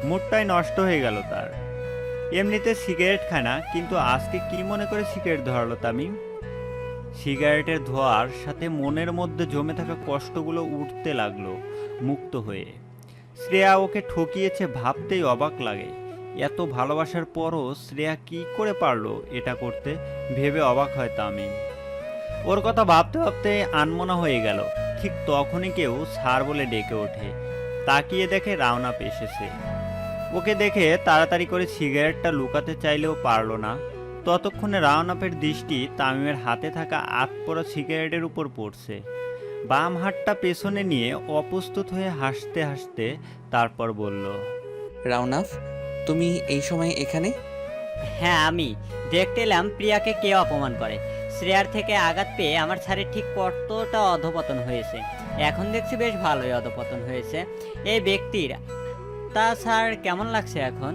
মুডটাই নষ্ট হয়ে গেল তার। এমনিতে সিগারেট খায় না, কিন্তু আজকে কি মনে করে সিগারেট ধরালো তামিম? সিগারেটের ধোঁয়ার সাথে মনের মধ্যে জমে থাকা কষ্টগুলো উঠতে লাগলো মুক্ত হয়ে। শ্রেয়া ওকে ঠকিয়েছে ভাবতেই অবাক লাগে। এত ভালোবাসার পরও শ্রেয়া কি করে পারলো এটা করতে ভেবে অবাক হয় তামিম। ওর কথা ভাবতে ভাবতে আনমনা হয়ে গেল। ঠিক তখনই কেউ স্যার বলে ডেকে ওঠে। তাকিয়ে দেখে রাওনাপ এসেছে। ওকে দেখে তাড়াতাড়ি করে সিগারেটটা লুকাতে চাইলেও পারল না। ততক্ষণে রাওনাপের দৃষ্টি তামিমের হাতে থাকা আতপোড়া সিগারেটের উপর পড়ছে। বাম হাতটা পেছনে নিয়ে অপ্রস্তুত হয়ে হাসতে হাসতে তারপর বলল, রাউনাফ, তুমি এই সময় এখানে? হ্যাঁ আমি দেখতে এলাম প্রিয়াকে কে অপমান করে। শ্রেয়ার থেকে আঘাত পেয়ে আমার স্যারের ঠিক কতটা অধপতন হয়েছে। এখন দেখছি বেশ ভালোই অধপতন হয়েছে এই ব্যক্তির। তা স্যার কেমন লাগছে এখন?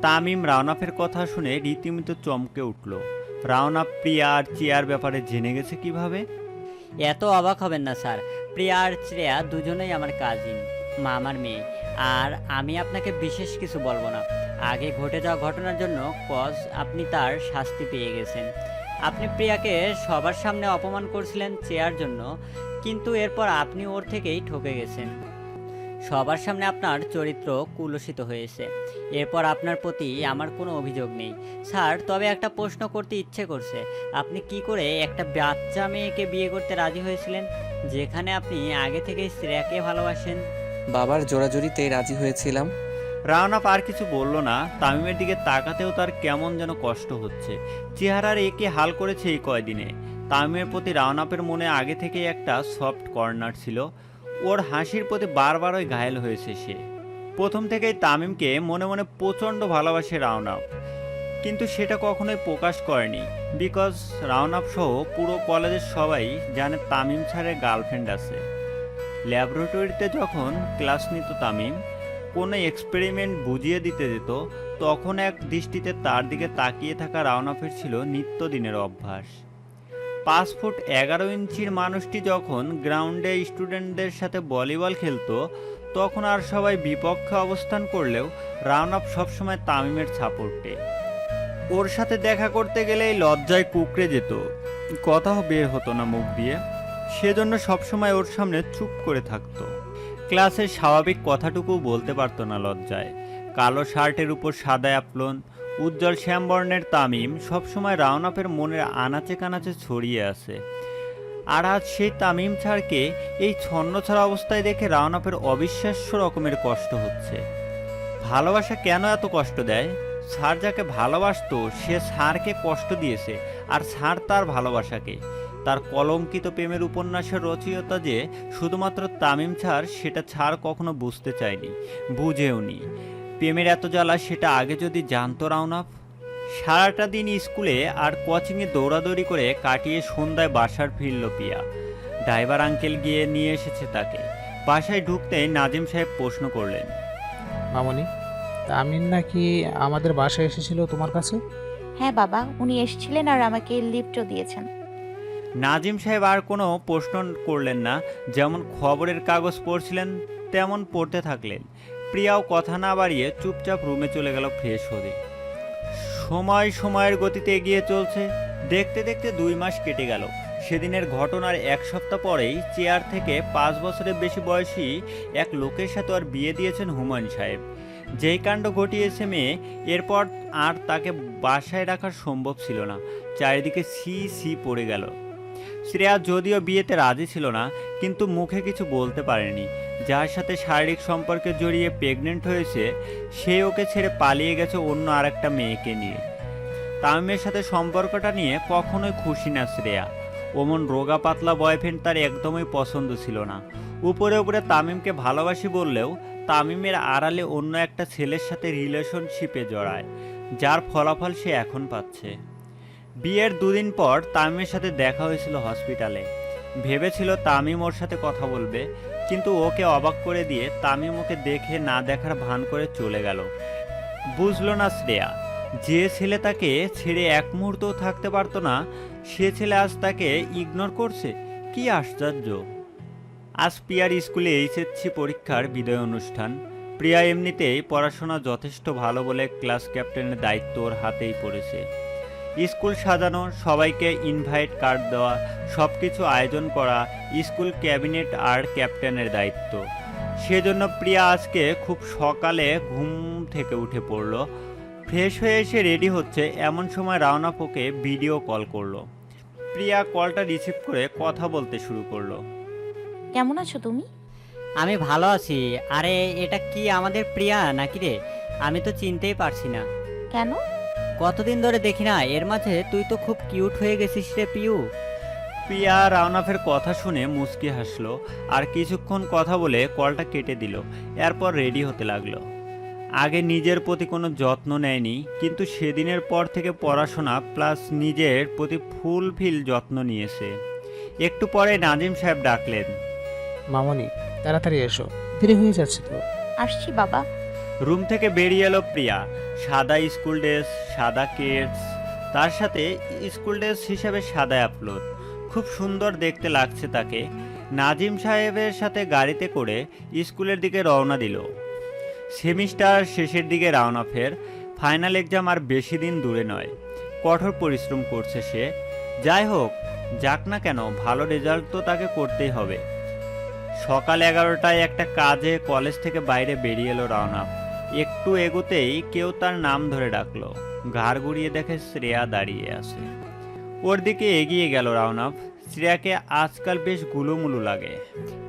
তামিম রাওনাফের কথা শুনে রীতিমতো চমকে উঠল। রাওনাফ প্রিয়া আর চেয়ার ব্যাপারে জেনে গেছে কিভাবে? এত অবাক হবেন না স্যার, প্রিয়া আর শ্রেয়া দুজনেই আমার কাজিন, মামার মেয়ে। আর আমি আপনাকে বিশেষ কিছু বলবো না। আগে ঘটে যাওয়া ঘটনার জন্য আপনি তার শাস্তি পেয়ে গেছেন। আপনি প্রিয়াকে সবার সামনে অপমান করছিলেন চেয়ার জন্য, কিন্তু এরপর আপনি ওর থেকেই ঠকে গেছেন। সবার সামনে আপনার চরিত্র কুলসিত হয়েছে। এরপর আপনার প্রতি আমার কোনো অভিযোগ নেই স্যার। তবে একটা প্রশ্ন করতে ইচ্ছে করছে, আপনি কি করে একটা বাচ্চা মেয়েকে বিয়ে করতে রাজি হয়েছিলেন, যেখানে আপনি আগে থেকেই শ্রেয়াকে ভালোবাসেন? বাবার জোরাজুরিতে রাজি হয়েছিলাম। রাওনাফ আর কিছু বলল না। তামিমের দিকে তাকাতেও তার কেমন যেন কষ্ট হচ্ছে। চেহারার একে হাল করেছে এই কয়দিনে। তামিমের প্রতি রাওনাফের মনে আগে থেকেই একটা সফট কর্নার ছিল। ওর হাসির প্রতি বারবারই ঘায়েল হয়েছে সে। প্রথম থেকেই তামিমকে মনে মনে প্রচণ্ড ভালোবাসে রাওনাফ, কিন্তু সেটা কখনোই প্রকাশ করেনি। বিকজ রাওনাফ সহ পুরো কলেজের সবাই জানে তামিম স্যারের গার্লফ্রেন্ড আছে। ল্যাবরেটরিতে যখন ক্লাস নিত তামিম, কোনো এক্সপেরিমেন্ট বুঝিয়ে দিতে যেত, তখন এক দৃষ্টিতে তার দিকে তাকিয়ে থাকা রাওনাফের ছিল নিত্যদিনের অভ্যাস। 5 ফুট 11 ইঞ্চির মানুষটি যখন গ্রাউন্ডে স্টুডেন্টদের সাথে ভলিবল খেলতো, তখন আর সবাই বিপক্ষে অবস্থান করলেও রাওনাফ সবসময় তামিমের সাপোর্টে। ওর সাথে দেখা করতে গেলেই লজ্জায় কুকড়ে যেত, কথাও বের হতো না মুখ দিয়ে। সেজন্য সবসময় ওর সামনে চুপ করে থাকতো। ক্লাসের স্বাভাবিক কথাটুকু বলতে পারতো না লজ্জায়। কালো শার্টের উপর সাদা অ্যাপ্লন, উজ্জ্বল শ্যামবর্ণের তামিম সবসময় রাওনাফের মনের আনাচে কানাচে ছড়িয়ে আছে। আর আজ সেই তামিম ছাড়কে এই ছন্নছাড়া অবস্থায় দেখে রাওনাফের অবিশ্বাস্য রকমের কষ্ট হচ্ছে। ভালোবাসা কেন এত কষ্ট দেয়? স্যার যাকে ভালোবাসতো সে স্যারকে কষ্ট দিয়েছে, আর স্যার তার ভালোবাসাকে। তার কলঙ্কিত প্রেমের উপন্যাসের রচয়িতা যে শুধুমাত্র তামিম স্যার, সেটা স্যার কখনো বুঝতে চায়নি, বুঝেওনি। প্রেমের এত জ্বালা সেটা আগে যদি জানতো রাওনাফ। সারাটা দিন স্কুলে আর কোচিংয়ে দৌড়াদৌড়ি করে কাটিয়ে সন্ধ্যায় বাসার ফিরল পিয়া। ড্রাইভার আঙ্কেল গিয়ে নিয়ে এসেছে তাকে। বাসায় ঢুকতেই নাজিম সাহেব প্রশ্ন করলেন, মামনি, তামিম নাকি আমাদের বাসায় এসেছিল তোমার কাছে? হ্যাঁ বাবা, উনি এসেছিলেন আর আমাকে লিফটও দিয়েছেন। নাজিম সাহেব আর কোনো প্রশ্ন করলেন না, যেমন খবরের কাগজ পড়ছিলেন তেমন পড়তে থাকলেন। প্রিয়াও কথা না বাড়িয়ে চুপচাপ রুমে চলে গেল ফ্রেশ হতে। সময়ের গতিতে এগিয়ে চলছে। দেখতে দেখতে 2 মাস কেটে গেল। সেদিনের ঘটনার 1 সপ্তাহ পরেই চেয়ার থেকে 5 বছরের বেশি বয়সী এক লোকের সাথে আর বিয়ে দিয়েছেন হুমায়ুন সাহেব। যেই কাণ্ড ঘটিয়েছে মেয়ে, এরপর আর তাকে বাসায় রাখা সম্ভব ছিল না। চারিদিকে সি পড়ে গেল। শ্রেয়া যদিও বিয়েতে রাজি ছিল না, কিন্তু মুখে কিছু বলতে পারেনি। যার সাথে শারীরিক সম্পর্কে জড়িয়ে প্রেগনেন্ট হয়েছে, সে ওকে ছেড়ে পালিয়ে গেছে অন্য আরেকটা মেয়েকে নিয়ে। তামিমের সাথে সম্পর্কটা নিয়ে কখনোই খুশি না শ্রেয়া। ওমন রোগা পাতলা বয়ফ্রেন্ড তার একদমই পছন্দ ছিল না। উপরে উপরে তামিমকে ভালোবাসি বললেও তামিমের আড়ালে অন্য একটা ছেলের সাথে রিলেশনশিপে জড়ায়, যার ফলাফল সে এখন পাচ্ছে। বিয়ের 2 দিন পর তামিমের সাথে দেখা হয়েছিল হসপিটালে। ভেবেছিল তামিম ওর সাথে কথা বলবে, কিন্তু ওকে অবাক করে দিয়ে তামিম ওকে দেখে না দেখার ভান করে চলে গেল। বুঝলো না শ্রেয়া, যে ছেলে তাকে ছেড়ে এক মুহূর্তও থাকতে পারতো না, সে ছেলে আজ তাকে ইগনোর করছে। কি আশ্চর্য! আজ প্রিয়ার স্কুলে এইচএসসি পরীক্ষার বিদায় অনুষ্ঠান। প্রিয়া এমনিতেই পড়াশোনা যথেষ্ট ভালো বলে ক্লাস ক্যাপ্টেনের দায়িত্ব ওর হাতেই পড়েছে। স্কুল সাজানো, সবাইকে ইনভাইট কার্ড দেওয়া, সব কিছু আয়োজন করা স্কুল ক্যাবিনেট আর ক্যাপ্টেনের দায়িত্ব। সেজন্য প্রিয়া আজকে খুব সকালে ঘুম থেকে উঠে পড়ল। ফ্রেশ হয়ে এসে রেডি হচ্ছে, এমন সময় রাওনাফ ওকে ভিডিও কল করলো। প্রিয়া কলটা রিসিভ করে কথা বলতে শুরু করলো। কেমন আছো তুমি? আমি ভালো আছি। আরে এটা কি আমাদের প্রিয়া নাকি রে? আমি তো চিনতেই পারছি না। কেন? কতদিন ধরে দেখি না, এর মাঝে তুই তো খুব কিউট হয়ে গেছিস রে পিউ। প্রিয়া রাওনাফের কথা শুনে মুচকি হাসলো আর কিছুক্ষণ কথা বলে কলটা কেটে দিল। এরপর রেডি হতে লাগলো। আগে নিজের প্রতি কোনো যত্ন নেয়নি, কিন্তু সেদিনের পর থেকে পড়াশোনা প্লাস নিজের প্রতি ফুলফিল যত্ন নিয়েছে। একটু পরে নাজিম সাহেব ডাকলেন, মামনি, তাড়াতাড়ি এসো, দেরি হয়ে যাচ্ছে তো। আসছি বাবা। রুম থেকে বেরিয়ে এলো প্রিয়া। সাদা স্কুল ড্রেস, সাদা কেটস, তার সাথে স্কুল ড্রেস হিসাবে সাদা অ্যাপ্লোড। খুব সুন্দর দেখতে লাগছে তাকে। নাজিম সাহেবের সাথে গাড়িতে করে স্কুলের দিকে রওনা দিল। সেমিস্টার শেষের দিকে রাওনাফের ফাইনাল এক্সাম আর বেশি দিন দূরে নয়। কঠোর পরিশ্রম করছে সে। যাই হোক, যাক না কেন, ভালো রেজাল্ট তো তাকে করতেই হবে। সকাল 11টায় একটা কাজে কলেজ থেকে বাইরে বেরিয়ে এলো রাওনাফ। একটু এগোতেই কেউ তার নাম ধরে ডাকলো। ঘাড় ঘুরিয়ে দেখে শ্রেয়া দাঁড়িয়ে আছে। ওর দিকে এগিয়ে গেল রাওনাফ। শ্রেয়াকে আজকাল বেশ গুলুমুলু লাগে।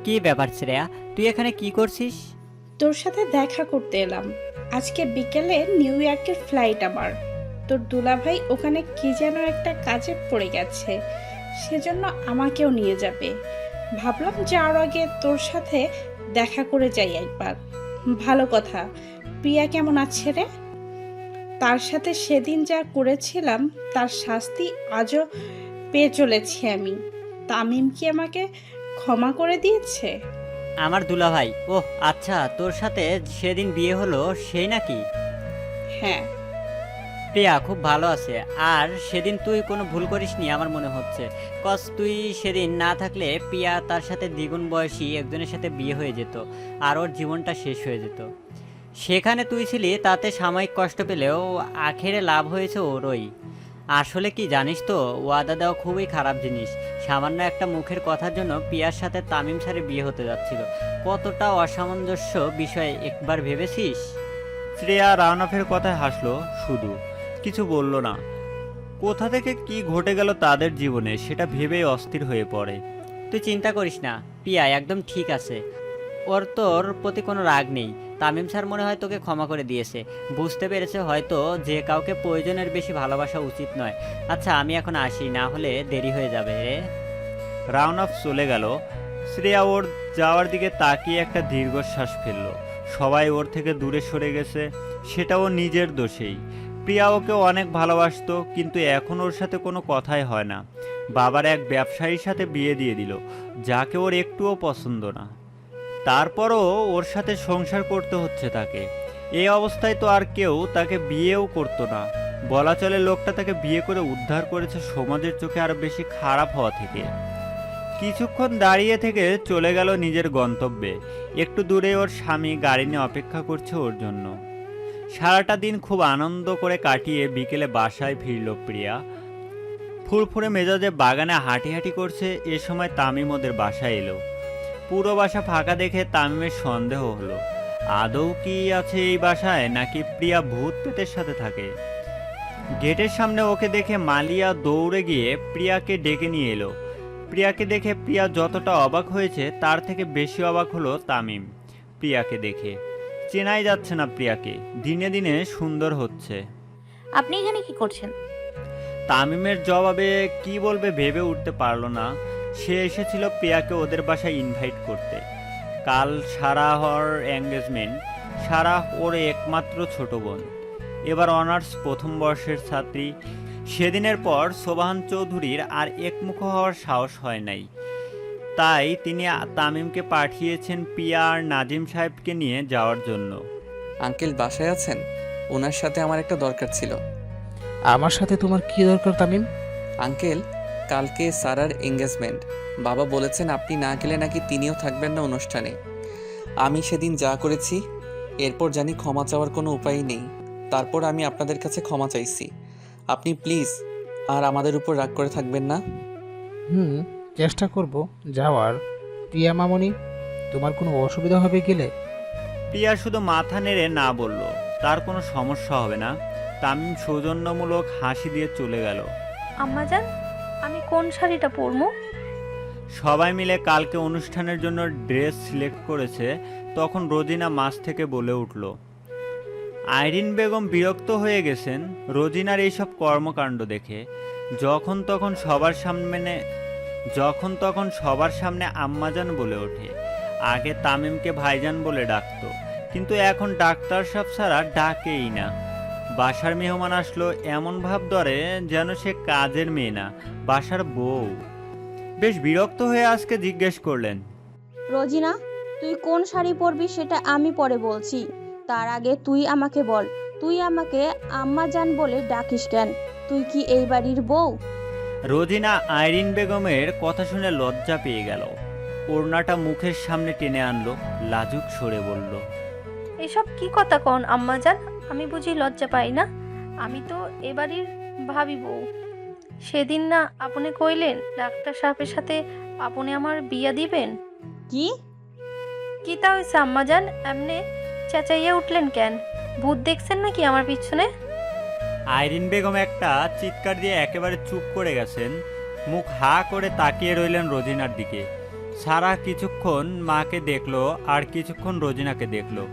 কি ব্যাপার শ্রেয়া, তুই এখানে কি করছিস? তোর সাথে দেখা করতে এলাম। আজকে বিকেলে নিউ ইয়র্কের ফ্লাইট আমার। তোর দুলাভাই ওখানে কি যেন একটা কাজে পড়ে গেছে, সেজন্য আমাকেও নিয়ে যাবে। ভাবলাম যাওয়ার আগে তোর সাথে দেখা করে যাই একবার। ভালো কথা, প্রিয়া কেমন আছে রে? তার সাথে সেদিন যা করেছিলাম তার শাস্তি আজও পেয়ে চলেছি আমি। তামিম কি আমাকে ক্ষমা করে দিয়েছে? আমার দুলাভাই? ওহ আচ্ছা, তোর সাথে সেদিন বিয়ে হলো সেই নাকি? হ্যাঁ। প্রিয়া খুব ভালো আছে। আর সেদিন তুই কোনো ভুল করিসনি আমার মনে হচ্ছে, কজ তুই সেদিন না থাকলে প্রিয়া তার সাথে দ্বিগুণ বয়সী একজনের সাথে বিয়ে হয়ে যেত আর ওর জীবনটা শেষ হয়ে যেত। সেখানে তুই ছিলি, তাতে সাময়িক কষ্ট পেলেও আখেরে লাভ হয়েছে ওরই। আসলে কি জানিস তো, ওয়াদা দেওয়া খুবই খারাপ জিনিস। সামান্য একটা মুখের কথার জন্য পিয়ার সাথে তামিম স্যারের বিয়ে হতে যাচ্ছিল। কতটা অসামঞ্জস্য বিষয় একবার ভেবেছিস? শ্রেয়া রাওনাফের কথায় হাসলো, শুধু কিছু বলল না। কোথা থেকে কি ঘটে গেল তাদের জীবনে সেটা ভেবেই অস্থির হয়ে পড়ে। তুই চিন্তা করিস না, পিয়া একদম ঠিক আছে। ওর তোর প্রতি কোনো রাগ নেই। তামিম স্যার মনে হয় তোকে ক্ষমা করে দিয়েছে, বুঝতে পেরেছে হয়তো যে কাউকে প্রয়োজনের বেশি ভালোবাসা উচিত নয়। আচ্ছা আমি এখন আসি, না হলে দেরি হয়ে যাবে রে। রাওনাফ চলে গেল। শ্রেয়া ওর যাওয়ার দিকে তাকিয়ে একটা দীর্ঘশ্বাস ফেলল। সবাই ওর থেকে দূরে সরে গেছে, সেটাও নিজের দোষেই। প্রিয়া ওকে অনেক ভালোবাসতো, কিন্তু এখন ওর সাথে কোনো কথাই হয় না। বাবার এক ব্যবসায়ীর সাথে বিয়ে দিয়ে দিল, যাকে ওর একটুও পছন্দ না। তারপরও ওর সাথে সংসার করতে হচ্ছে তাকে। এই অবস্থায় তো আর কেউ তাকে বিয়েও করতো না। বলা চলে লোকটা তাকে বিয়ে করে উদ্ধার করেছে সমাজের চোখে আরো বেশি খারাপ হওয়া থেকে। কিছুক্ষণ দাঁড়িয়ে থেকে চলে গেল নিজের গন্তব্যে। একটু দূরে ওর স্বামী গাড়ি নিয়ে অপেক্ষা করছে ওর জন্য। সারাটা দিন খুব আনন্দ করে কাটিয়ে বিকেলে বাসায় ফিরল প্রিয়া। ফুরফুরে মেজাজে বাগানে হাঁটি হাঁটি করছে। এ সময় তামিম ওদের বাসায় এলো। পুরো বাসা ফাঁকা দেখে তামিমের সন্দেহ হলো, আদৌ কি আছে এই বাসায়, নাকি প্রিয়া ভূত প্রেতের সাথে থাকে। গেটের সামনে ওকে দেখে মালিয়া দৌড়ে গিয়ে প্রিয়াকে ডেকে নিয়ে এলো। প্রিয়াকে দেখে প্রিয়া যতটা অবাক হয়েছে তার থেকে বেশি অবাক হলো তামিম। প্রিয়াকে দেখে চেনাই যাচ্ছে না প্রিয়াকে, দিনে দিনে সুন্দর হচ্ছে। আপনি এখানে কি করছেন? তামিমের জবাবে কি বলবে ভেবে উঠতে পারলো না। সে এসেছিল প্রিয়াকে ওদের বাসায় ইনভাইট করতে। কাল সারাহর এঙ্গেজমেন্ট। সারা ওর একমাত্র ছোট বোন, এবার অনার্স প্রথম বর্ষের ছাত্রী। সেদিনের পর সোবাহান চৌধুরীর আর একমুখ হওয়ার সাহস হয় নাই, তাই তিনি তামিমকে পাঠিয়েছেন প্রিয়া আর নাজিম সাহেবকে নিয়ে যাওয়ার জন্য। আঙ্কেল বাসায় আছেন? ওনার সাথে আমার একটা দরকার ছিল। আমার সাথে তোমার কি দরকার তামিম? আঙ্কেল, কালকে সারার এঙ্গেজমেন্ট। বাবা বলেছেন আপনি না গেলে নাকি তিনিও থাকবেন না অনুষ্ঠানে। আমি সেদিন যা করেছি, এরপর জানি ক্ষমা চাওয়ার কোনো উপায় নেই। তারপর আমি আপনাদের কাছে ক্ষমা চাইছি। আপনি প্লিজ আর আমাদের উপর রাগ করে থাকবেন না। চেষ্টা করব যাওয়ার। প্রিয়া মামনি, তোমার কোনো অসুবিধা হবে গেলে? প্রিয়া শুধু মাথা নেড়ে না বলল, তার কোনো সমস্যা হবে না। তামিম সৌজন্যমূলক হাসি দিয়ে চলে গেল। আম্মাজান, আমি কোন শাড়িটা পরবো? সবাই মিলে কালকে অনুষ্ঠানের জন্য ড্রেস সিলেক্ট করেছে। তখন রোজিনা মাছ থেকে বলে উঠল। আইরিন বেগম বিরক্ত হয়ে গেছেন রোজিনার এইসব কর্মকাণ্ড দেখে। যখন তখন সবার সামনে আম্মাজান বলে ওঠে। আগে তামিমকে ভাইজান বলে ডাকতো, কিন্তু এখন ডাক্তার সাহেব ছাড়া ডাকেই না। বাসার মেহমান আসলো এমন ভাব ধরে যেন সে কাজের মেয়ে না, বাসার বউ। বেশ বিরক্ত হয়ে আজকে জিজ্ঞেস করলেন, রোজিনা, তুই কোন শাড়ি পরবি সেটা আমি পরে বলছি। তার আগে তুই আমাকে বল, তুই আমাকে আম্মা জান বলে ডাকিস কেন? তুই কি এই বাড়ির বউ? রোজিনা আইরিন বেগমের কথা শুনে লজ্জা পেয়ে গেল। ওড়নাটা মুখের সামনে টেনে আনলো, লাজুক সরে বলল, এসব কি কথা কন আম্মাজান? আমি বুঝি লজ্জা পাই না? আমি তো এবাড়ির ভাবি বউ। সেদিন না আপনি কইলেন ডাক্তার সাহেবের সাথে আপনি আমার বিয়া দিবেন? কি কি তা হয়েছে আম্মাজান? এমনি চেঁচাইয়া উঠলেন কেন? ভূত দেখছেন নাকি আমার পিছনে? আইরিন বেগম একটা চিৎকার দিয়ে একেবারে চুপ করে গেছেন। মুখ হা করে তাকিয়ে রইলেন রোজিনার দিকে। সারা কিছুক্ষণ মাকে দেখলো আর কিছুক্ষণ রোজিনাকে দেখলো।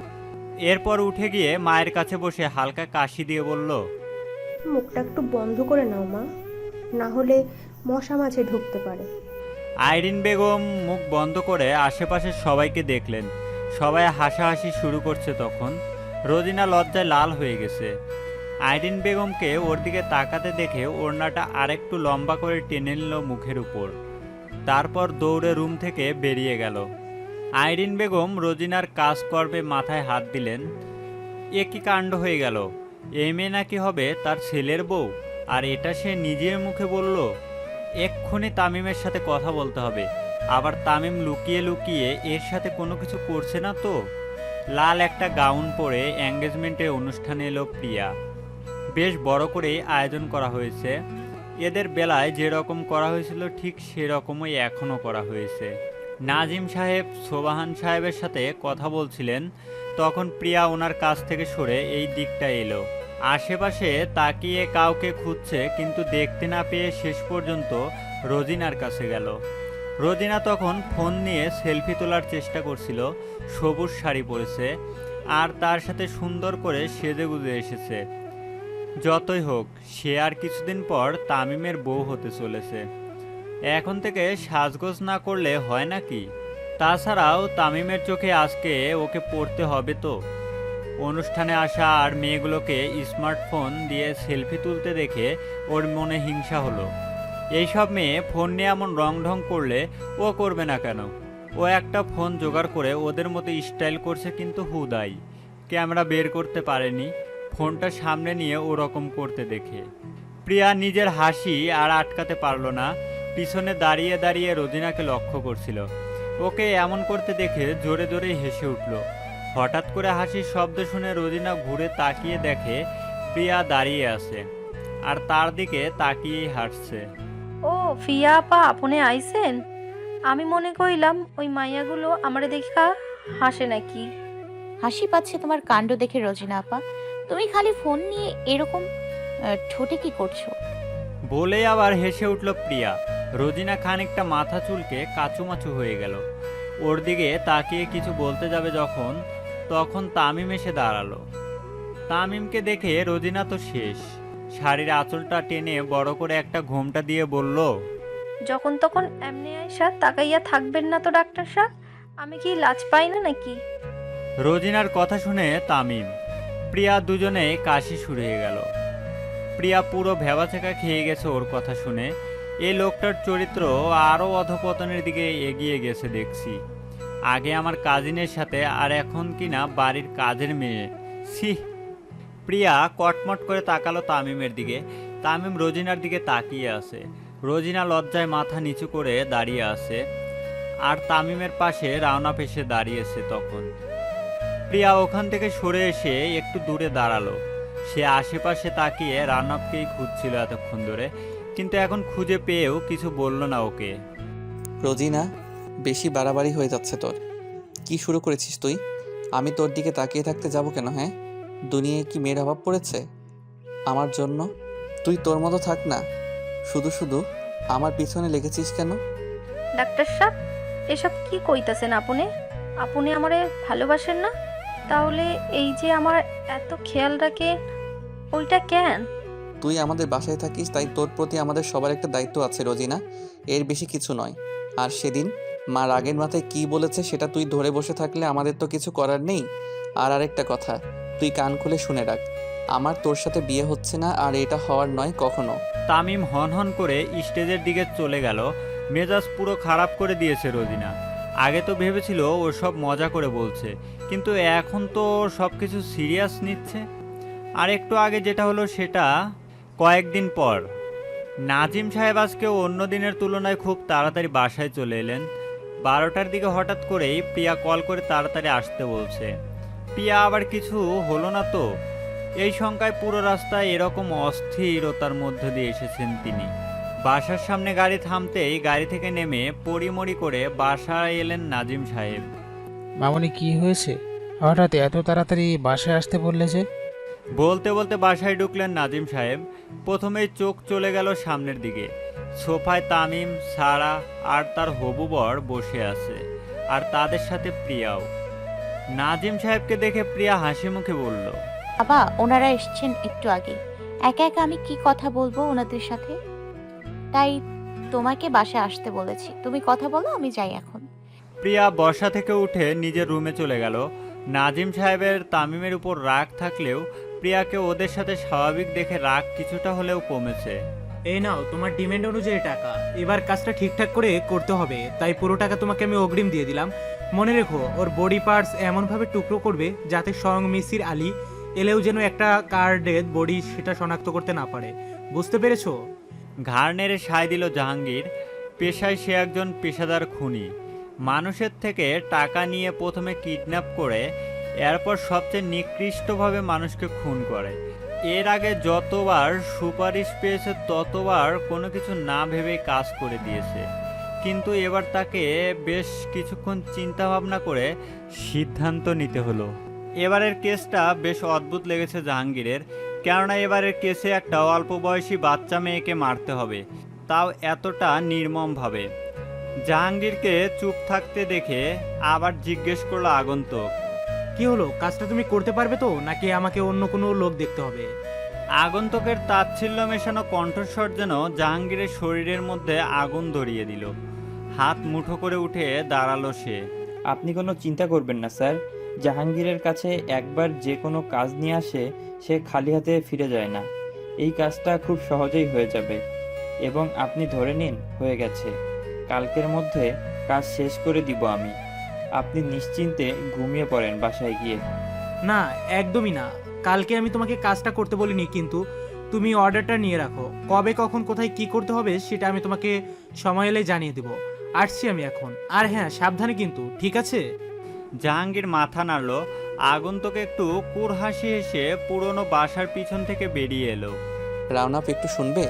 এরপর উঠে গিয়ে মায়ের কাছে বসে হালকা কাশি দিয়ে বলল, মুখটা একটু বন্ধ করে নাও মা, না হলে মশা মাছে ঢুকতে পারে। আইরিন বেগম মুখ বন্ধ করে আশেপাশের সবাইকে দেখলেন। সবাই হাসাহাসি শুরু করছে। তখন রোজিনা লজ্জায় লাল হয়ে গেছে। আইরিন বেগমকে ওর দিকে তাকাতে দেখে ওড়নাটা আরেকটু লম্বা করে টেনে নিল মুখের উপর। তারপর দৌড়ে রুম থেকে বেরিয়ে গেল। আইরিন বেগম রোজিনার কাজকর্মে মাথায় হাত দিলেন। এ কি কাণ্ড হয়ে গেল! এই মেয়ে নাকি হবে তার ছেলের বউ, আর এটা সে নিজের মুখে বলল। এক্ষুনি তামিমের সাথে কথা বলতে হবে। আবার তামিম লুকিয়ে লুকিয়ে এর সাথে কোনো কিছু করছে না তো? লাল একটা গাউন পরে এঙ্গেজমেন্টের অনুষ্ঠানে এলো প্রিয়া। বেশ বড় করেই আয়োজন করা হয়েছে। এদের বেলায় যেরকম করা হয়েছিল ঠিক সেরকমই এখনও করা হয়েছে। নাজিম সাহেব সোবাহান সাহেবের সাথে কথা বলছিলেন, তখন প্রিয়া ওনার কাছ থেকে সরে এই দিকটা এলো। আশেপাশে তাকিয়ে কাউকে খুঁজছে, কিন্তু দেখতে না পেয়ে শেষ পর্যন্ত রোজিনার কাছে গেল। রোজিনা তখন ফোন নিয়ে সেলফি তোলার চেষ্টা করছিল। সবুজ শাড়ি পরেছে আর তার সাথে সুন্দর করে সেজেগুজে এসেছে। যতই হোক, সে আর কিছুদিন পর তামিমের বউ হতে চলেছে। এখন থেকে সাজগোজ না করলে হয় নাকি? তাছাড়াও তামিমের চোখে আজকে ওকে পড়তে হবে তো। অনুষ্ঠানে আসা আর মেয়েগুলোকে স্মার্টফোন দিয়ে সেলফি তুলতে দেখে ওর মনে হিংসা হলো। এইসব মেয়ে ফোন নিয়ে এমন রং ঢং করলে ও করবে না কেন? ও একটা ফোন জোগাড় করে ওদের মতো স্টাইল করছে, কিন্তু হুদাই ক্যামেরা বের করতে পারেনি। ফোনটা সামনে নিয়ে ওরকম করতে দেখে প্রিয়া নিজের হাসি আর আটকাতে পারল না। পিছনে দাঁড়িয়ে দাঁড়িয়ে রোজিনাকে লক্ষ্য করছিল। ওকে এমন করতে দেখে জোরে জোরে হেসে উঠল। হঠাৎ করে হাসির শব্দ শুনে রোজিনা ঘুরে তাকিয়ে দেখে প্রিয়া দাঁড়িয়ে আছে আর তার দিকে তাকিয়েই হাসছে। ও ফিয়া আপা, আপনি আইছেন? আমি মনে কইলাম ওই মাইয়াগুলো আমারে দেখা হাসে নাকি। হাসি পাচ্ছে তোমার কাণ্ড দেখে রোজিনা আপা। তুমি খালি ফোন নিয়ে এরকম ঠোঁটে কি করছো? বলেই আবার হেসে উঠল প্রিয়া। রোজিনা খানিকটা মাথা চুলকে কাচুমাচু হয়ে গেল। ওর দিকে তাকিয়ে কিছু বলতে যাবে যখন, তখন তামিম এসে দাঁড়ালো। তামিমকে দেখে রোজিনা তো শেষ। শাড়ির আঁচলটা টেনে বড় করে একটা ঘোমটা দিয়ে বলল, যখন তখন এমনি আইসা তাকাইয়া থাকবেন না তো ডাক্তার সাহেব। আমি কি লাজ পাই না নাকি? রোজিনার কথা শুনে তামিম প্রিয়া দুজনে কাশি শুরু হয়ে গেল। প্রিয়া পুরো ভ্যাবাচেকা খেয়ে গেছে ওর কথা শুনে। এই লোকটার চরিত্র আরও অধপতনের দিকে এগিয়ে গেছে দেখছি। আগে আমার কাজিনের সাথে, আর এখন কিনা বাড়ির কাজের মেয়ে। ছি! প্রিয়া কটমট করে তাকালো তামিমের দিকে। তামিম রোজিনার দিকে তাকিয়ে আছে। রোজিনা লজ্জায় মাথা নিচু করে দাঁড়িয়ে আছে আর তামিমের পাশে রাওনাপ এসে দাঁড়িয়েছে। তখন প্রিয়া ওখান থেকে সরে এসে একটু দূরে দাঁড়ালো। সে আশেপাশে তাকিয়ে রাওনাপকেই খুঁজছিল এতক্ষণ ধরে, কিন্তু এখন খুঁজে পেয়েও কিছু বলল না ওকে। রোজিনা, বেশি বাড়াবাড়ি হয়ে যাচ্ছে তোর। কি শুরু করেছিস তুই? আমি তোর দিকে তাকিয়ে থাকতে যাব কেন? হ্যাঁ, দুনিয়ায় কি মেয়ের অভাব পড়েছে আমার জন্য? তুই তোর মতো থাক না, শুধু শুধু আমার পিছনে লেগেছিস কেন? ডাক্তার সাহেব, এসব কি কইতাছেন আপনি? আপনি আমারে ভালোবাসেন না? তাহলে এই যে আমার এত খেয়াল রাখে, ওইটা কেন? তুই আমাদের বাসায় থাকিস, তাই তোর প্রতি আমাদের সবার একটা দায়িত্ব আছে রোজিনা, এর বেশি কিছু নয়। আর সেদিন মা রাগের মাথায় কি বলেছে সেটা তুই ধরে বসে থাকলে আমাদের তো কিছু করার নেই। আর আরেকটা কথা, তুই কান খুলে শুনে রাখ, আমার তোর সাথে বিয়ে হচ্ছে না, আর এটা হওয়ার নয় কখনো। তামিম হন হন করে স্টেজের দিকে চলে গেল। মেজাজ পুরো খারাপ করে দিয়েছে রোজিনা। আগে তো ভেবেছিল ও সব মজা করে বলছে, কিন্তু এখন তো সব কিছু সিরিয়াস নিচ্ছে। আর একটু আগে যেটা হলো সেটা কয়েকদিন পর। নাজিম সাহেব আজকে অন্য দিনের তুলনায় খুব তাড়াতাড়ি বাসায় চলে এলেন। 12টার দিকে হঠাৎ করেই প্রিয়া কল করে তাড়াতাড়ি আসতে বলছে। প্রিয়া আবার কিছু হলো না তো? এই শঙ্কায় পুরো রাস্তায় এরকম অস্থিরতার মধ্য দিয়ে এসেছেন তিনি। বাসার সামনে গাড়ি থামতেই গাড়ি থেকে নেমে পড়িমড়ি করে বাসায় এলেন নাজিম সাহেব। মামনি, কি হয়েছে? হঠাৎ এত তাড়াতাড়ি বাসায় আসতে বললে যে? বলতে বলতে বাসায় ঢুকলেন নাজিম সাহেব। প্রথমেই চোখ চলে গেল সামনের দিকে। সোফায় তামিম, সারা আর তার হবু বর বসে আছে, আর তাদের সাথে প্রিয়াও। নাজিম সাহেবকে দেখে প্রিয়া হাসি মুখে বলল, বাবা, ওনারা এসছেন একটু আগে। একা একা আমি কি কথা বলবো ওনাদের সাথে, তাই তোমাকে বাসায় আসতে বলেছি। তুমি কথা বলো, আমি যাই এখন। প্রিয়া বসা থেকে উঠে নিজের রুমে চলে গেল। নাজিম সাহেবের তামিমের উপর রাগ থাকলেও প্রিয়াকে ওদের সাথে স্বাভাবিক দেখে রাগ কিছুটা হলেও কমেছে। এই নাও তোমার ডিমান্ড অনুযায়ী টাকা। এবার কাজটা ঠিকঠাক করে করতে হবে, তাই পুরো টাকা তোমাকে আমি অগ্রিম দিয়ে দিলাম। মনে রেখো, ওর বডি পার্টস এমনভাবে টুকরো করবে যাতে স্বয়ং মিসির আলী এলেও যেন একটা কার্ডের বডি সেটা শনাক্ত করতে না পারে। বুঝতে পেরেছো? ঘাড় নেড়ে সায় দিল জাহাঙ্গীর। পেশায় সে একজন পেশাদার খুনি। মানুষের থেকে টাকা নিয়ে প্রথমে কিডন্যাপ করে এরপর সবচেয়ে নিকৃষ্টভাবে মানুষকে খুন করে। এর আগে যতবার সুপারিশ পেয়েছে ততবার কোনো কিছু না ভেবেই কাজ করে দিয়েছে, কিন্তু এবার তাকে বেশ কিছুক্ষণ চিন্তা ভাবনা করে সিদ্ধান্ত নিতে হলো। এবারের কেসটা বেশ অদ্ভুত লেগেছে জাহাঙ্গীরের, কেননা এবারের কেসে একটা অল্প বয়সী বাচ্চা মেয়েকে মারতে হবে, তাও এতটা নির্মমভাবে। জাহাঙ্গীরকে চুপ থাকতে দেখে আবার জিজ্ঞেস করলো আগন্তুক, কি হলো, কাজটা তুমি করতে পারবে তো, নাকি আমাকে অন্য কোনো লোক দেখতে হবে? আগন্তুকের তাচ্ছিল্য মেশানো কণ্ঠস্বর যেন জাহাঙ্গীরের শরীরের মধ্যে আগুন ধরিয়ে দিল। হাত মুঠো করে উঠে দাঁড়ালো সে। আপনি কোনো চিন্তা করবেন না স্যার, জাহাঙ্গীরের কাছে একবার যে কোনো কাজ নিয়ে আসে সে খালি হাতে ফিরে যায় না। এই কাজটা খুব সহজেই হয়ে যাবে এবং আপনি ধরে নিন হয়ে গেছে। কালকের মধ্যে কাজ শেষ করে দিব আমি। আপনি নিশ্চিন্তে ঘুমিয়ে পড়েন বাসায় গিয়ে। না, একদমই না। কালকে আমি তোমাকে কাজটা করতে বলিনি, কিন্তু তুমি অর্ডারটা নিয়ে রাখো। কবে কখন কোথায় কি করতে হবে সেটা আমি তোমাকে সময় এলে জানিয়ে দেবো। আসছি আমি এখন। আর হ্যাঁ, সাবধানে কিন্তু, ঠিক আছে? জাহাঙ্গীর মাথা নাড়ল। আগন্তুক একটু কুড়হাসি হেসে পুরনো বাসার পিছন থেকে বেরিয়ে এলো। রাউনাপ একটু শুনবে?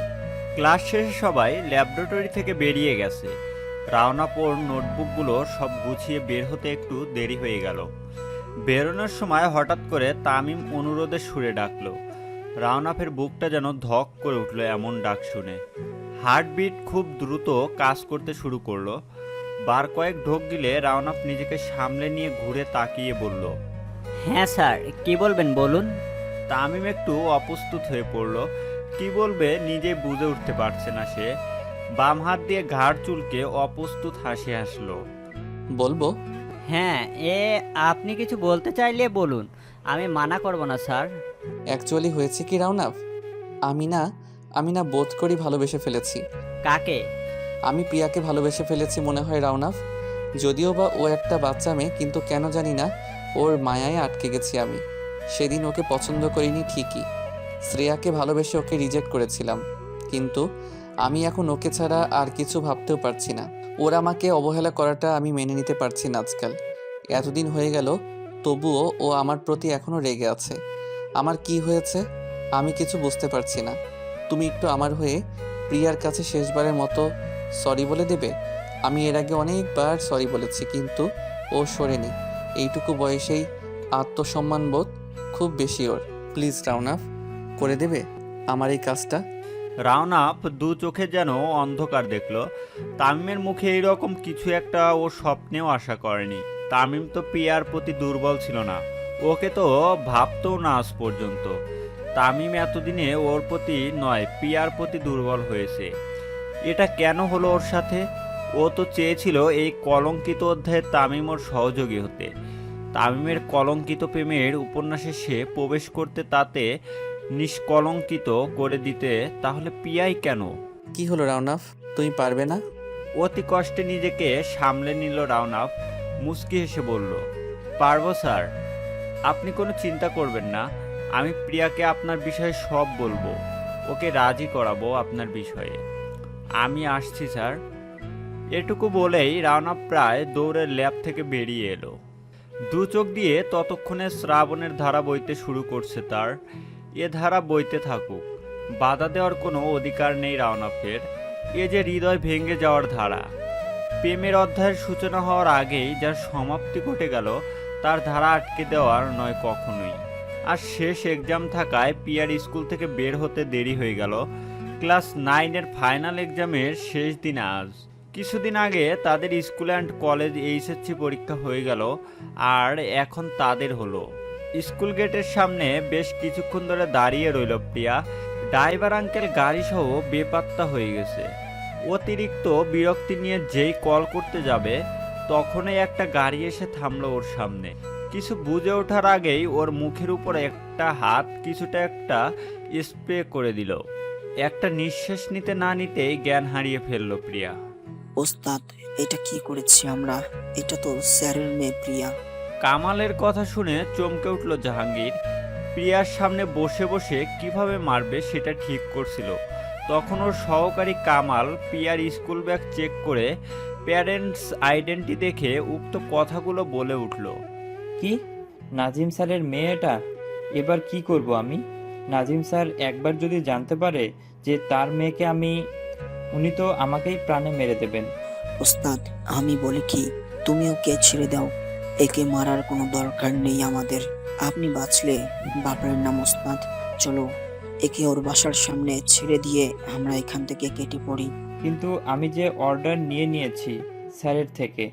ক্লাস শেষে সবাই ল্যাবরেটরি থেকে বেরিয়ে গেছে। রাওনাপ ওর নোটবুকগুলো সব গুছিয়ে বের হতে একটু দেরি হয়ে গেল। বেরোনোর সময় হঠাৎ করে তামিম অনুরোধের সুরে ডাকলো। রাওনাফের বুকটা যেন ধক করে উঠল এমন ডাক শুনে। হার্টবিট খুব দ্রুত কাজ করতে শুরু করলো। বার কয়েক ঢোক গিলে রাওনাফ নিজেকে সামলে নিয়ে ঘুরে তাকিয়ে বলল, হ্যাঁ স্যার, কি বলবেন বলুন। তামিম একটু অপ্রস্তুত হয়ে পড়ল। কি বলবে নিজে বুঝে উঠতে পারছে না সে। বাম হাত দিয়ে ঘাড় চুলকে অপ্রস্তুত হাসি হাসলো। বলবো? হ্যাঁ, আপনি কিছু বলতে চাইলে বলুন, আমি মানা করব না স্যার। অ্যাকচুয়ালি হয়েছে কি রাউনাফ, আমি না বোধ করি ভালোবেসে ফেলেছি। কাকে? আমি প্রিয়াকে ভালোবেসে ফেলেছি মনে হয় রাউনাফ। যদিও বা ও একটা বাচ্চা মেয়ে, কিন্তু কেন জানি না ওর মায়ায় আটকে গেছি আমি। সেদিন ওকে পছন্দ করিনি ঠিকই, শ্রেয়াকে ভালোবেসে ওকে রিজেক্ট করেছিলাম, কিন্তু আমি এখন ওকে ছাড়া আর কিছু ভাবতেও পারছি না। ওর আমাকে অবহেলা করাটা আমি মেনে নিতে পারছি না আজকাল। এতদিন হয়ে গেল তবুও ও আমার প্রতি এখনও রেগে আছে। আমার কি হয়েছে আমি কিছু বুঝতে পারছি না। তুমি একটু আমার হয়ে প্রিয়ার কাছে শেষবারের মতো সরি বলে দেবে? আমি এর আগে অনেকবার সরি বলেছি, কিন্তু ও সরেনি। এইটুকু বয়সেই আত্মসম্মানবোধ খুব বেশি ওর। প্লিজ রাউনাফ, করে দেবে আমার এই কাজটা? রাওনাফ দু চোখে যেন অন্ধকার দেখল। তামিমের মুখে এইরকম কিছু একটা ও স্বপ্নেও আশা করেনি। তামিম তো প্রিয়ার প্রতি দুর্বল ছিল না, ওকে তো ভাবতেও না আজ পর্যন্ত। তামিম এতদিনে ওর প্রতি নয়, প্রিয়ার প্রতি দুর্বল হয়েছে। এটা কেন হলো ওর সাথে? ও তো চেয়েছিল এই কলঙ্কিত অধ্যায়ে তামিম ওর সহযোগী হতে। তামিমের কলঙ্কিত প্রেমের উপন্যাসে সে প্রবেশ করতে, তাতে নিষ্কলঙ্কিত করে দিতে। তাহলে পিয়াই কেন? কি হলো রাউনাফ, তুমি পারবে না? অতি কষ্টে নিজেকে সামলে নিল রাওনাফ। মুচকি হেসে বলল, পারবো স্যার, আপনি কোনো চিন্তা করবেন না। আমি প্রিয়াকে আপনার বিষয়ে সব বলবো, ওকে রাজি করাবো আপনার বিষয়ে। আমি আসছি স্যার। এটুকু বলেই রাওনাফ প্রায় দৌড়ে ল্যাব থেকে বেরিয়ে এলো। দু চোখ দিয়ে ততক্ষণে শ্রাবণের ধারা বইতে শুরু করছে তার। এ ধারা বইতে থাকুক, বাধা দেওয়ার কোনো অধিকার নেই রাওনাফের। এ যে হৃদয় ভেঙে যাওয়ার ধারা। প্রেমের অধ্যায়ের সূচনা হওয়ার আগেই যার সমাপ্তি ঘটে গেল, তার ধারা আটকে দেওয়ার নয় কখনোই। আর শেষ এক্সাম থাকায় পিয়ার স্কুল থেকে বের হতে দেরি হয়ে গেল। ক্লাস 9-এর ফাইনাল এক্সামের শেষ দিন আজ। কিছুদিন আগে তাদের স্কুল অ্যান্ড কলেজ এইচএসসি পরীক্ষা হয়ে গেল, আর এখন তাদের হলো। স্কুল গেটের সামনে বেশ কিছুক্ষণ ধরে দাঁড়িয়ে রইল প্রিয়া। ড্রাইভার আঙ্কেল গাড়ি সহ বেপাত্তা হয়ে গেছে। অতিরিক্ত বিরক্তি নিয়ে যেই কল করতে যাবে, তখনই একটা গাড়ি এসে থামলো ওর সামনে। কিছু বুঝে ওঠার আগেই ওর মুখের উপরে একটা হাত কিছুটা একটা স্প্রে করে দিল। একটা নিঃশ্বাস নিতে না নিতেই জ্ঞান হারিয়ে ফেলল প্রিয়া। ওস্তাদ, এটা কি করেছি আমরা? এটা তো স্যারের মেয়ে প্রিয়া। কামালের কথা শুনে চমকে উঠল জাহাঙ্গীর। প্রিয়ার সামনে বসে বসে কিভাবে মারবে সেটা ঠিক করছিল। তখন ওর সহকারী কামাল প্রিয়ার স্কুল ব্যাগ চেক করে প্যারেন্টস আইডেন্টি দেখে উক্ত কথাগুলো বলে উঠল। কি নাজিম স্যারের মেয়ে এটা? এবার কি করব আমি? নাজিম স্যার একবার যদি জানতে পারে যে তার মেয়েকে উনি তো আমাকেই প্রাণে মেরে দেবেন। ওস্তাদ, আমি বলি কি, তুমি ওকে ছেড়ে দাও। একে মারার কোনো দরকার নেই আমাদের। আপনি বাঁচলে বাপের নাম ওস্তাদ। চলো, একে ওর বাসার সামনে ছেড়ে দিয়ে আমরা এখান থেকে কেটে পড়ি। কিন্তু আমি যে অর্ডার নিয়েছি স্যারের থেকে,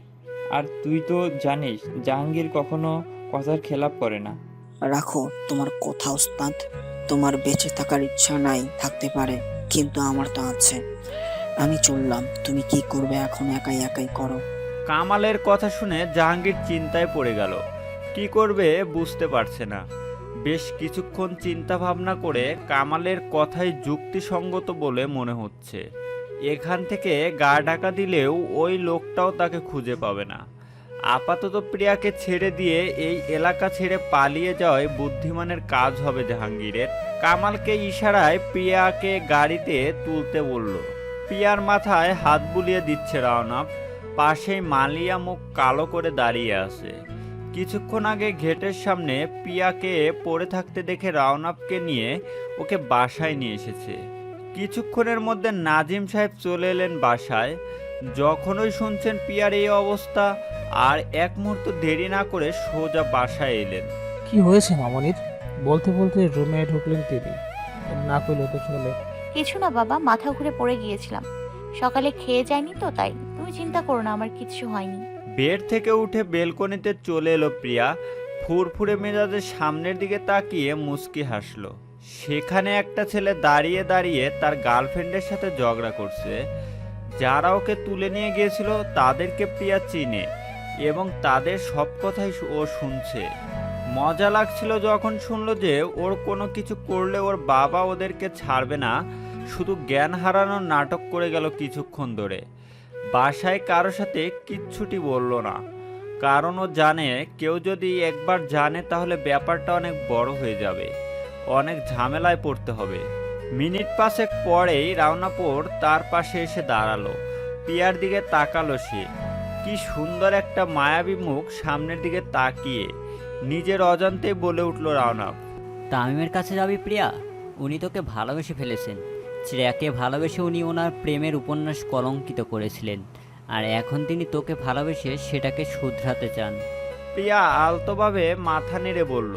আর তুই তো জানিস জাহাঙ্গীর কখনো কথার খেলাপ করে না। রাখো তোমার কথা ওস্তাদ। তোমার বেঁচে থাকার ইচ্ছা নাই, থাকতে পারে, কিন্তু আমার তো আছে। আমি চললাম, তুমি কি করবে এখন একাই একাই করো। কামালের কথা শুনে জাহাঙ্গীর চিন্তায় পড়ে গেল। কি করবে বুঝতে পারছে না। বেশ কিছুক্ষণ চিন্তা ভাবনা করে কামালের কথাই যুক্তিসঙ্গত বলে মনে হচ্ছে। এখান থেকে গা ঢাকা দিলেও ওই লোকটাও তাকে খুঁজে পাবে না। আপাতত প্রিয়াকে ছেড়ে দিয়ে এই এলাকা ছেড়ে পালিয়ে যাওয়াই বুদ্ধিমানের কাজ হবে জাহাঙ্গীরের। কামালকে ইশারায় প্রিয়াকে গাড়িতে তুলতে বলল। প্রিয়ার মাথায় হাত বুলিয়ে দিচ্ছে রাওনাফ। পাশেই মালিয়া মুখ কালো করে দাঁড়িয়ে আছে। কিছুক্ষণ আগে গেটের সামনে প্রিয়াকে পড়ে থাকতে দেখে রাওনাফকে নিয়ে ওকে বাসায় নিয়ে এসেছে। কিছুক্ষণের মধ্যে নাজিম সাহেব চলে এলেন বাসায়। যখনই শুনছেন প্রিয়ার এই অবস্থা, আর এক মুহূর্ত দেরি না করে সোজা বাসায় এলেন। কি হয়েছে মামনির? বলতে বলতে রুমে ঢুকলেন তিনি। না করলে তো চলে। কিছু না বাবা, মাথা ঘুরে পড়ে গিয়েছিলাম। সকালে খেয়ে যায়নি তো তাই। তুমি চিন্তা করো না, আমার কিচ্ছু হয়নি। বেড থেকে উঠে বেলকনিতে চলে এলো প্রিয়া। ফুরফুরে মেজাজের সামনের দিকে তাকিয়ে মুচকি হাসলো। সেখানে একটা ছেলে দাঁড়িয়ে দাঁড়িয়ে তার গার্লফ্রেন্ডের সাথে ঝগড়া করছে। যারা ওকে তুলে নিয়ে গিয়েছিল তাদেরকে প্রিয়া চিনে এবং তাদের সব কথাই ও শুনছে। মজা লাগছিল যখন শুনলো যে ওর কোনো কিছু করলে ওর বাবা ওদেরকে ছাড়বে না। শুধু জ্ঞান হারানোর নাটক করে গেল কিছুক্ষণ ধরে। বাসায় কারো সাথে কিচ্ছুটি বলল না, কারণ ও জানে কেউ যদি একবার জানে তাহলে ব্যাপারটা অনেক বড় হয়ে যাবে, অনেক ঝামেলায় পড়তে হবে। মিনিট পাঁচেক পরেই রাওনাপুর তার পাশে এসে দাঁড়ালো। প্রিয়ার দিকে তাকালো সে। কি সুন্দর একটা মায়াবী মুখ সামনের দিকে তাকিয়ে নিজের অজান্তেই বলে উঠল রাওনাপ। তামিমের কাছে যাবি প্রিয়া? উনি তোকে ভালোবেসে ফেলেছেন। শ্রেয়াকে ভালোবেসে উনি ওনার প্রেমের উপন্যাস কলঙ্কিত করেছিলেন, আর এখন তিনি তোকে ভালোবেসে সেটাকে শুধরাতে চান। প্রিয়া আলতোভাবে মাথা নেড়ে বলল,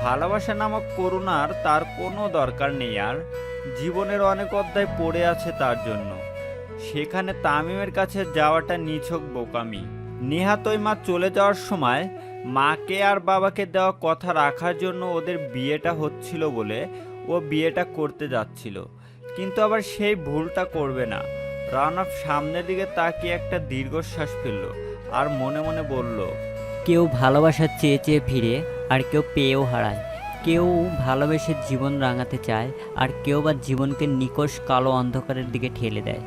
ভালোবাসা নামক করুণার তার কোনো দরকার নেই। আর জীবনের অনেক অধ্যায় পড়ে আছে তার জন্য। সেখানে তামিমের কাছে যাওয়াটা নিছক বোকামি। নেহাত ওই মা চলে যাওয়ার সময় মাকে আর বাবাকে দেওয়া কথা রাখার জন্য ওদের বিয়েটা হচ্ছিল বলে ও বিয়েটা করতে যাচ্ছিল, কিন্তু আবার সেই ভুলটা করবে না। রাওনাফ সামনের দিকে তাকিয়ে একটা দীর্ঘশ্বাস ফেলল আর মনে মনে বলল, কেউ ভালোবাসা চেয়ে চেয়ে ফিরে, আর কেউ পেয়েও হারায়। কেউ ভালোবেসে জীবন রাঙাতে চায়, আর কেউ বা জীবনকে নিকষ কালো অন্ধকারের দিকে ঠেলে দেয়।